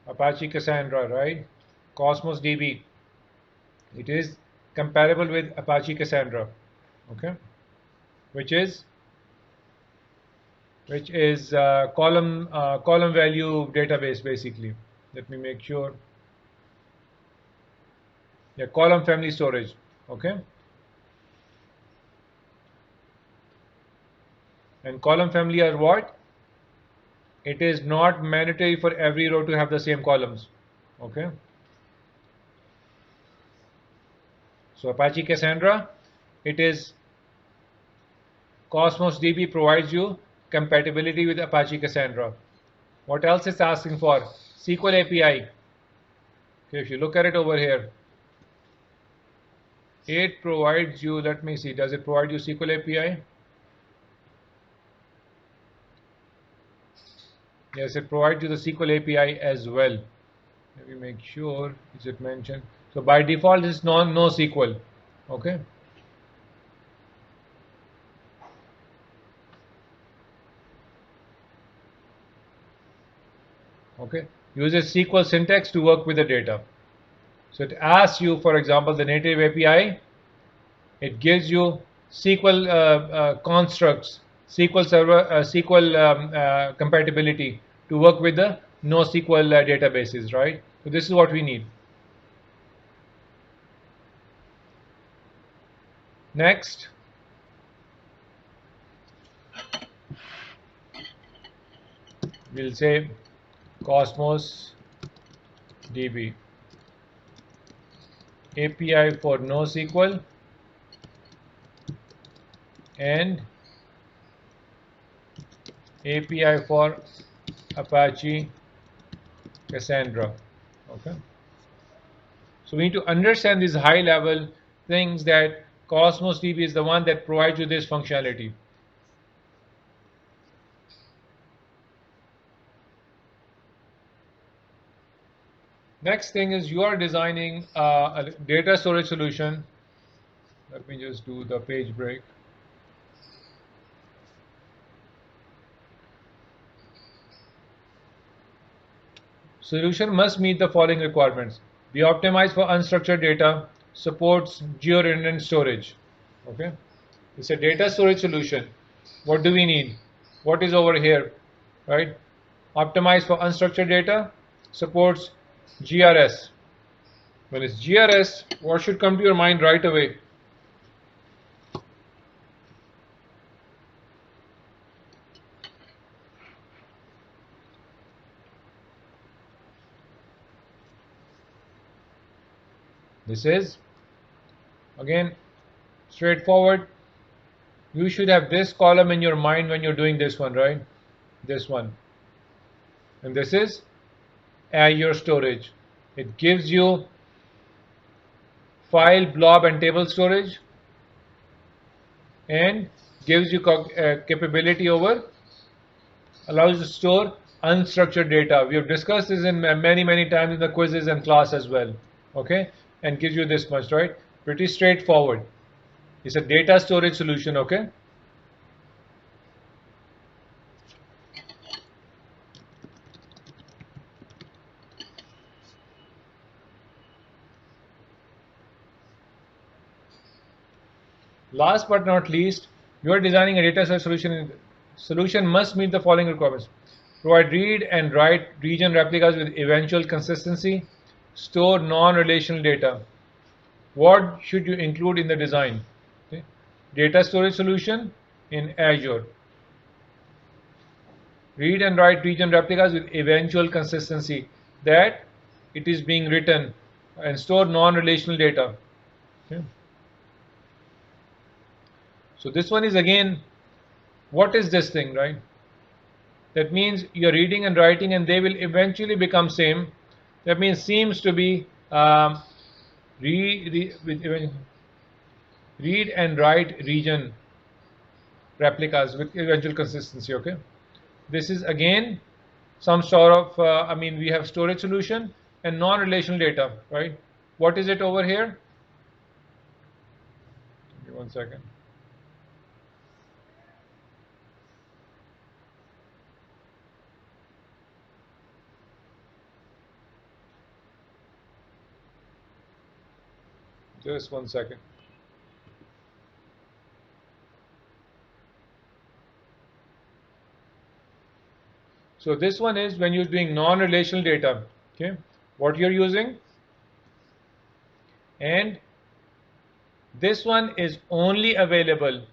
Speaker 1: Apache Cassandra, right? Cosmos DB. It is comparable with Apache Cassandra, okay? Which is column value database basically. Let me make sure. Yeah, column family storage, okay? And column family are what? It is not mandatory for every row to have the same columns, okay? So Apache Cassandra, it is Cosmos DB provides you compatibility with Apache Cassandra. What else is asking for? SQL API. Okay, if you look at it over here, it provides you, let me see, does it provide you SQL API? Yes, it provides you the SQL API as well. Let me make sure, is it mentioned? So by default, it's no SQL. Okay. Okay. Uses SQL syntax to work with the data. So it asks you, for example, the native API. It gives you SQL constructs, SQL Server, SQL compatibility to work with the NoSQL databases, right? So this is what we need. Next, we'll say Cosmos DB API for NoSQL and API for Apache Cassandra. Okay. So we need to understand these high level things, that Cosmos DB is the one that provides you this functionality. Next thing is you are designing a data storage solution. Let me just do the page break. Solution must meet the following requirements. Be optimized for unstructured data, supports geo-redundant storage. Okay, it's a data storage solution. What do we need? What is over here, right? Optimized for unstructured data, supports GRS. When it's GRS, what should come to your mind right away? This is, again, straightforward. You should have this column in your mind when you're doing this one, right? This one. And this is Azure storage. It gives you file, blob, and table storage, and gives you capability over, allows you to store unstructured data. We have discussed this in many times in the quizzes and class as well. Okay, and gives you this much, right? Pretty straightforward. It's a data storage solution. Okay. Last but not least, you are designing a data storage solution. Solution must meet the following requirements. Provide read and write region replicas with eventual consistency. Store non-relational data. What should you include in the design? Okay. Data storage solution in Azure. Read and write region replicas with eventual consistency, that it is being written, and store non-relational data. Okay. So this one is, again, what is this thing, right? That means you're reading and writing and they will eventually become same. That means seems to be read and write region replicas with eventual consistency. Okay, this is again some sort of we have storage solution and non-relational data, right? What is it over here? Give me 1 second. Just 1 second. So this one is when you're doing non-relational data. Okay, what you're using, and this one is only available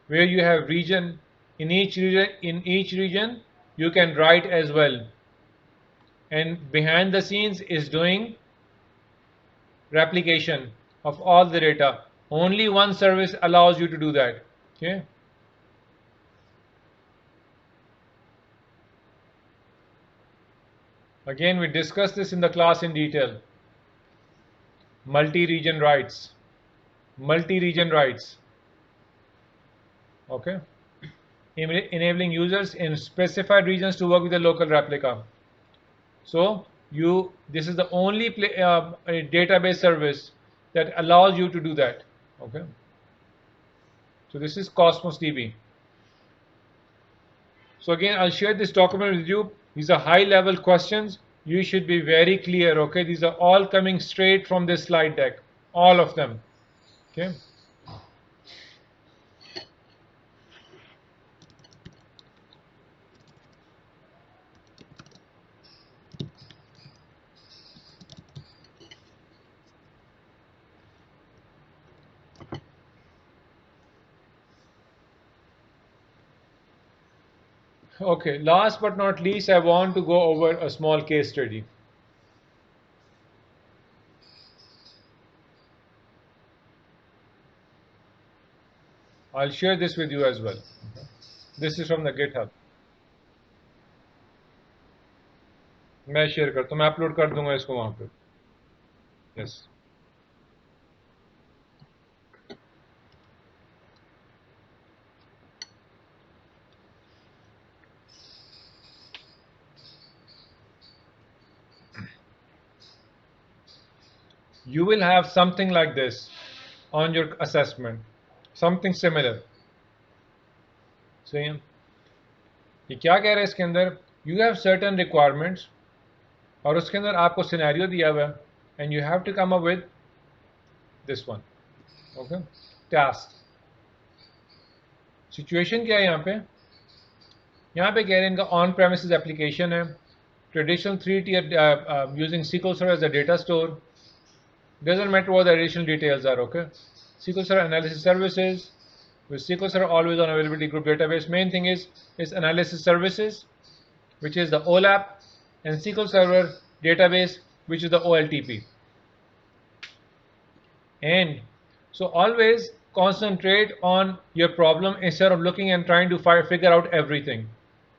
Speaker 1: where you have region. In each region you can write as well, and behind the scenes is doing replication of all the data. Only one service allows you to do that. Okay. Again, we discussed this in the class in detail. Multi-region writes. Multi-region writes. Okay. Enabling users in specified regions to work with the local replica. So this is the only database service that allows you to do that. Okay. So this is Cosmos DB. So again, I'll share this document with you. These are high level questions. You should be very clear. Okay, these are all coming straight from this slide deck, all of them. Okay. Okay, last but not least, I want to go over a small case study. I'll share this with you as well. This is from the GitHub. मैं share करता हूँ, मैं upload कर दूंगा इसको वहां पे. Yes. You will have something like this on your assessment, something similar. See, ये क्या कह रहा है इसके अंदर? You have certain requirements और उसके अंदर आपको सिनेरियो दिया हुआ है and you have to come up with this one. Okay, task. Situation क्या है यहाँ पे? यहाँ पे कह रहे हैं इनका ऑन प्रेमिसेस एप्लीकेशन है, traditional 3 tier using SQL Server as a data store. Doesn't matter what the additional details are. Okay, SQL Server analysis services with SQL Server always on availability group database. Main thing is analysis services, which is the OLAP, and SQL Server database, which is the OLTP. And so always concentrate on your problem instead of looking and trying to figure out everything,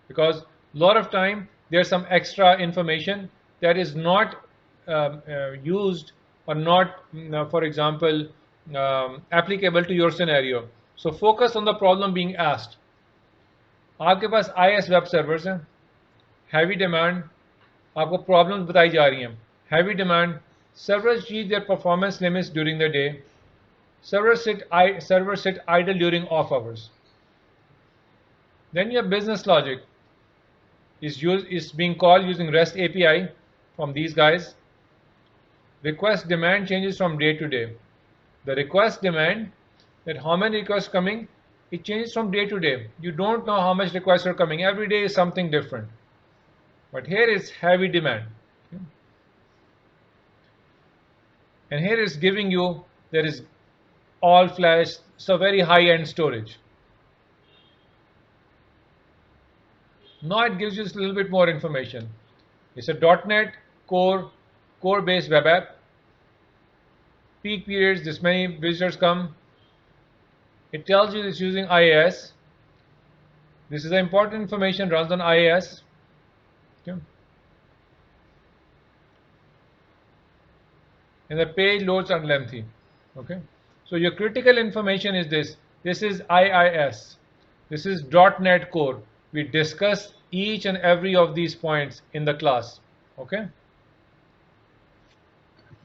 Speaker 1: because a lot of time there's some extra information that is not used or not, for example, applicable to your scenario. So focus on the problem being asked. आपके पास IIS web servers हैं, heavy demand, आपको problems बताई जा रही हैं, heavy demand, servers reach their performance limits during the day, servers sit idle during off hours. Then your business logic is being called using REST API from these guys. Request demand changes from day to day. The request demand, that how many requests coming, it changes from day to day. You don't know how much requests are coming. Every day is something different. But here is heavy demand. Okay. And here is giving you, there is all flash, so very high-end storage. Now it gives you a little bit more information. It's a .NET core-based web app. Peak periods, this many visitors come. It tells you it's using IIS. This is the important information, runs on IIS. Okay. And the page loads are lengthy. Okay. So your critical information is this. This is IIS. This is .NET Core. We discuss each and every of these points in the class. Okay.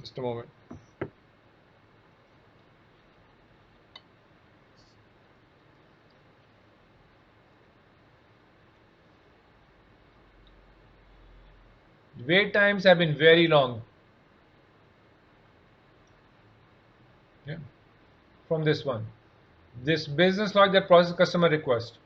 Speaker 1: Just a moment. Wait times have been very long. Yeah. From this one, this business log that processes customer request.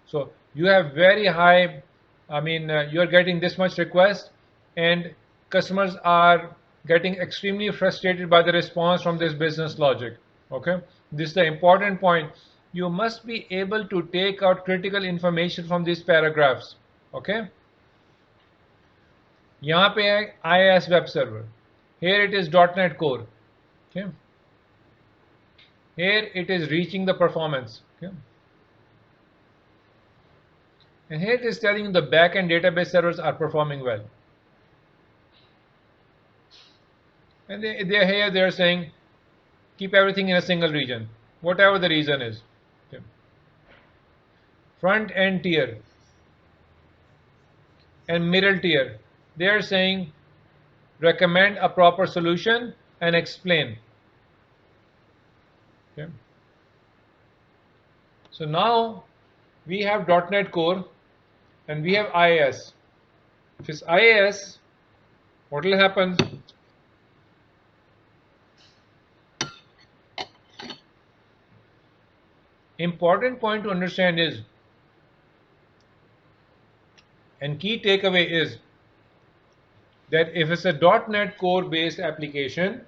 Speaker 1: So you have very high, you're getting this much request and customers are getting extremely frustrated by the response from this business logic. Okay, this is the important point. You must be able to take out critical information from these paragraphs. Okay, यहाँ पे है IIS web server, here it is .NET Core. Okay, here it is reaching the performance. Okay, and here it is telling you the backend database servers are performing well. And they're here, they're saying keep everything in a single region, whatever the reason is. Okay. Front end tier and middle tier, they are saying recommend a proper solution and explain. Okay. So now we have .NET Core and we have IIS. If it's IIS, what will happen? Important point to understand is, and key takeaway is, that if it's a .NET Core based application,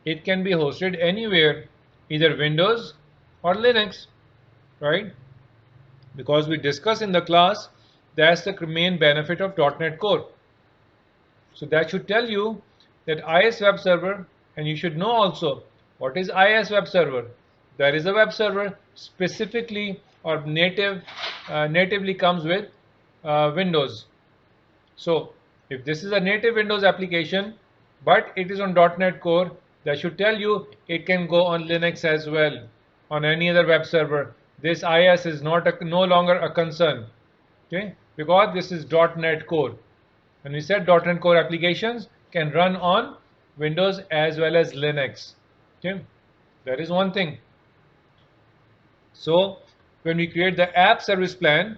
Speaker 1: it can be hosted anywhere, either Windows or Linux, right? because we discussed in the class that's the main benefit of .NET Core. So that should tell you that IS Web Server, and you should know also what is IS Web Server. There is a web server specifically or natively comes with Windows. So if this is a native Windows application, but it is on .NET Core, that should tell you it can go on Linux as well, on any other web server. This IS is no longer a concern, okay? Because this is .NET Core. When we said .NET Core applications can run on Windows as well as Linux, okay? That is one thing. So when we create the app service plan,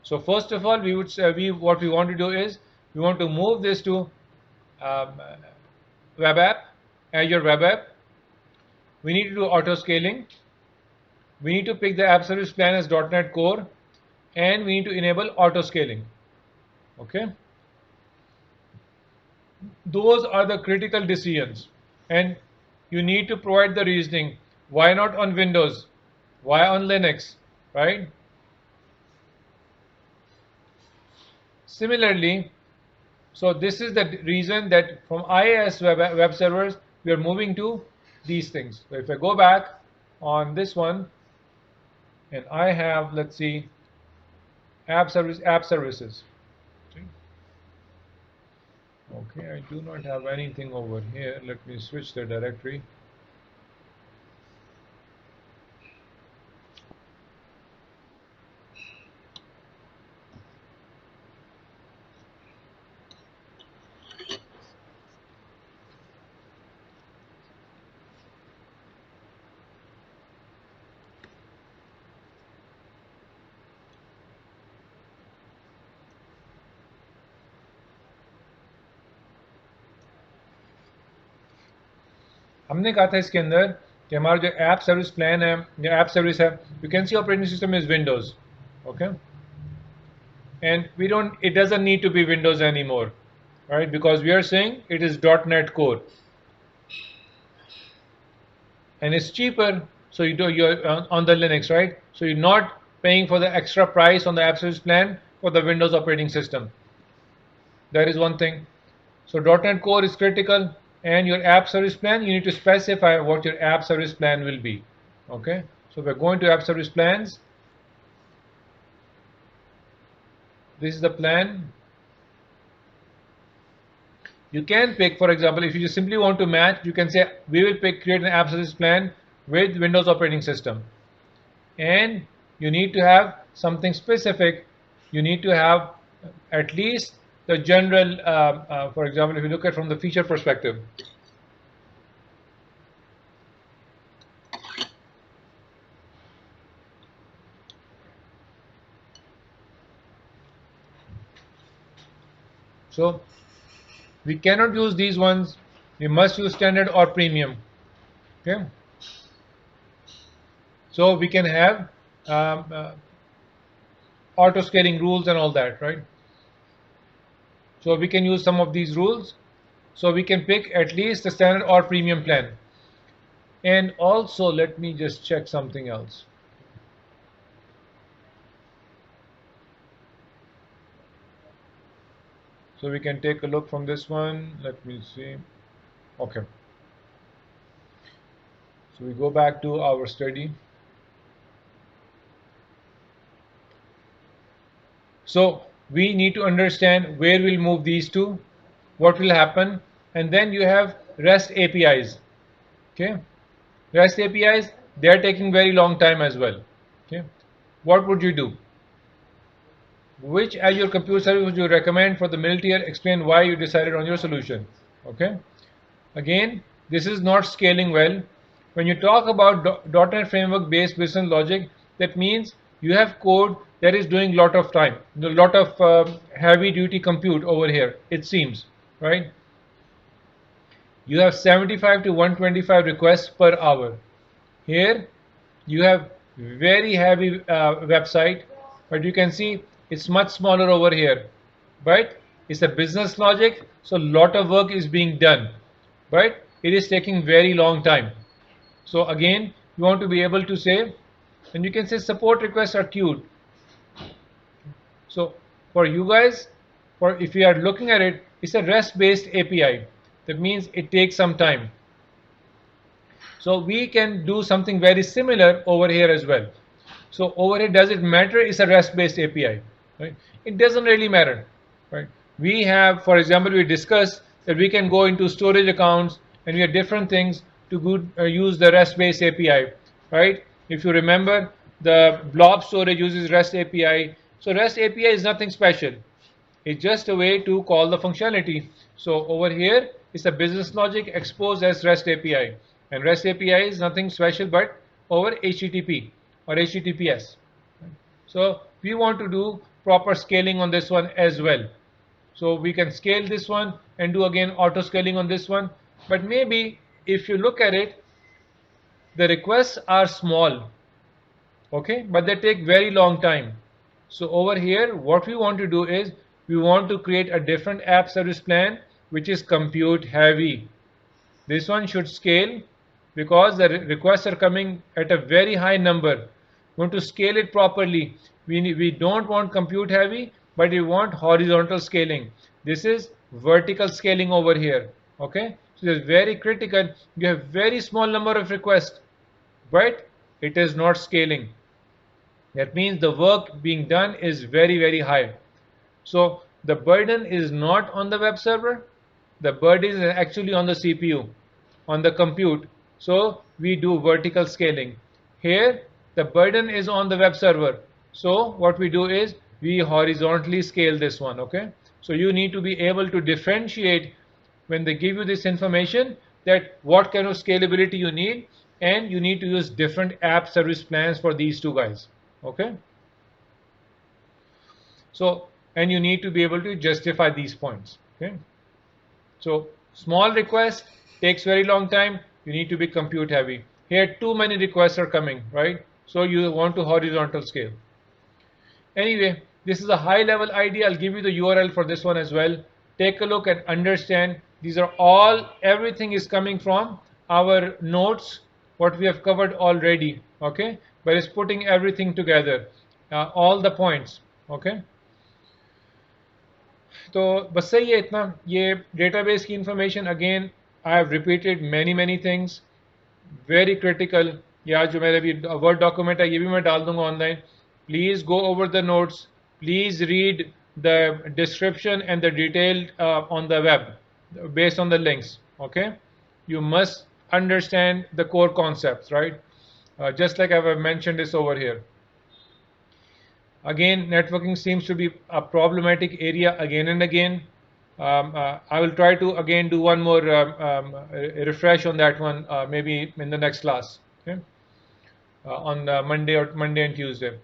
Speaker 1: so first of all, we would say what we want to do is we want to move this to web app, Azure web app. We need to do auto scaling. We need to pick the app service plan as .NET Core, and we need to enable auto scaling. Okay. Those are the critical decisions, and you need to provide the reasoning. Why not on Windows? Why on Linux? Right? Similarly, so this is the reason that from IIS web servers we are moving to these things. So if I go back on this one, and I have, let's see, app services. Okay, I do not have anything over here. Let me switch the directory. हमने कहा था इसके अंदर कि हमारा जो app service plan है या ऐप सर्विस है, you can see operating system is Windows, okay, and it doesn't need to be Windows anymore, right, because we are saying it is .NET Core and it's cheaper, so you're on the Linux, right, so you're not paying for the extra price on the app service plan for the Windows operating system. That is one thing. So .NET Core is critical. And your app service plan, you need to specify what your app service plan will be. Okay, so we're going to app service plans. This is the plan. You can pick, for example, if you just simply want to match, you can say we will create an app service plan with Windows operating system, and you need to have something specific. You need to have at least the general, for example, if you look at from the feature perspective. So we cannot use these ones. We must use standard or premium. Okay. So we can have auto scaling rules and all that, right? So we can use some of these rules. So we can pick at least the standard or premium plan. And also, let me just check something else. So we can take a look from this one. Let me see. Okay. So we go back to our study. So we need to understand where we'll move these to, what will happen, and then you have REST APIs. Okay, REST APIs, they are taking very long time as well. Okay, what would you do? Which Azure Compute Service would you recommend for the middle tier? Explain why you decided on your solution. Okay, again, this is not scaling well. When you talk about .NET Framework based business logic, that means you have code that is doing lot of time, a lot of heavy duty compute over here, it seems, right? You have 75 to 125 requests per hour. Here you have very heavy website, but you can see it's much smaller over here, but it's a business logic, so a lot of work is being done, but it is taking very long time. So again, you want to be able to say and you can say support requests are queued. So for you guys, for if you are looking at it, it's a REST-based API. That means it takes some time. So we can do something very similar over here as well. So over here, does it matter? It's a REST-based API, right? It doesn't really matter, right? We have, for example, we discussed that we can go into storage accounts and we have different things to use the REST-based API, right? If you remember, the blob storage uses REST API. So REST API is nothing special. It's just a way to call the functionality. So over here is a business logic exposed as REST API, and REST API is nothing special but over HTTP or HTTPS. So we want to do proper scaling on this one as well. So we can scale this one and do again auto scaling on this one. But maybe if you look at it, the requests are small, okay, but they take very long time. So over here, what we want to do is we want to create a different app service plan which is compute heavy. This one should scale because the requests are coming at a very high number. We want to scale it properly. We don't want compute heavy, but we want horizontal scaling. This is vertical scaling over here. Okay, so it's very critical. You have very small number of requests, but it is not scaling. That means the work being done is very high. So the burden is not on the web server. The burden is actually on the CPU, on the compute. So we do vertical scaling. Here the burden is on the web server. So what we do is we horizontally scale this one. Okay. So you need to be able to differentiate when they give you this information that what kind of scalability you need, and you need to use different app service plans for these two guys. Okay. So, and you need to be able to justify these points. Okay. So small request takes very long time. You need to be compute heavy. Here too many requests are coming, right? So you want to horizontal scale. Anyway, this is a high level idea. I'll give you the URL for this one as well. Take a look and understand. These are all, everything is coming from our notes, what we have covered already. Okay, but it's putting everything together, all the points. Okay. तो बस सही है इतना, ये database की information again I have repeated many things, very critical. या जो मेरे भी वर्ड डॉक्यूमेंट है ये भी मैं डाल दूंगा online. Please go over the notes, please read the description and the detailed on the web based on the links. Okay, you must understand the core concepts, right? Just like I have mentioned this over here. Again, networking seems to be a problematic area again and again. I will try to again do one more refresh on that one, maybe in the next class. Okay? On Monday and Tuesday.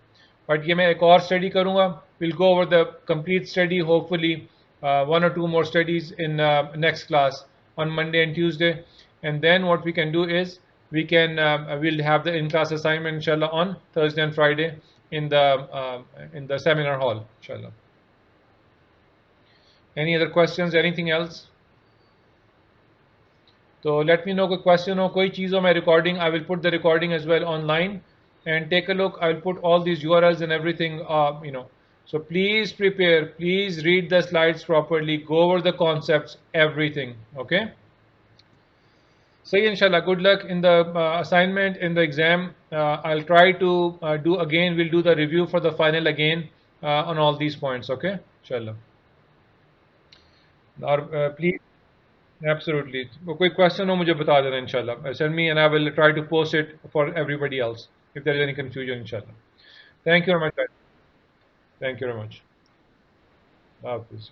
Speaker 1: But ये मैं एक और study करूँगा. We'll go over the complete study, hopefully one or two more studies in next class on Monday and Tuesday. And then what we can do is we can we'll have the in-class assignment inshallah on Thursday and Friday in the seminar hall inshallah. Any other questions? Anything else? So let me know कोई question हो, कोई चीज़ हो. मैं recording, I will put the recording as well online, and take a look. I will put all these URLs and everything, you know. So please prepare, please read the slides properly, go over the concepts, everything. Okay. So inshallah, good luck in the assignment, in the exam. I'll try to do again. We'll do the review for the final again on all these points. Okay, inshallah. Now, please, absolutely. कोई question हो मुझे बता देना inshallah. Send me and I will try to post it for everybody else if there is any confusion inshallah. Thank you very much. Thank you very much. Hafiz.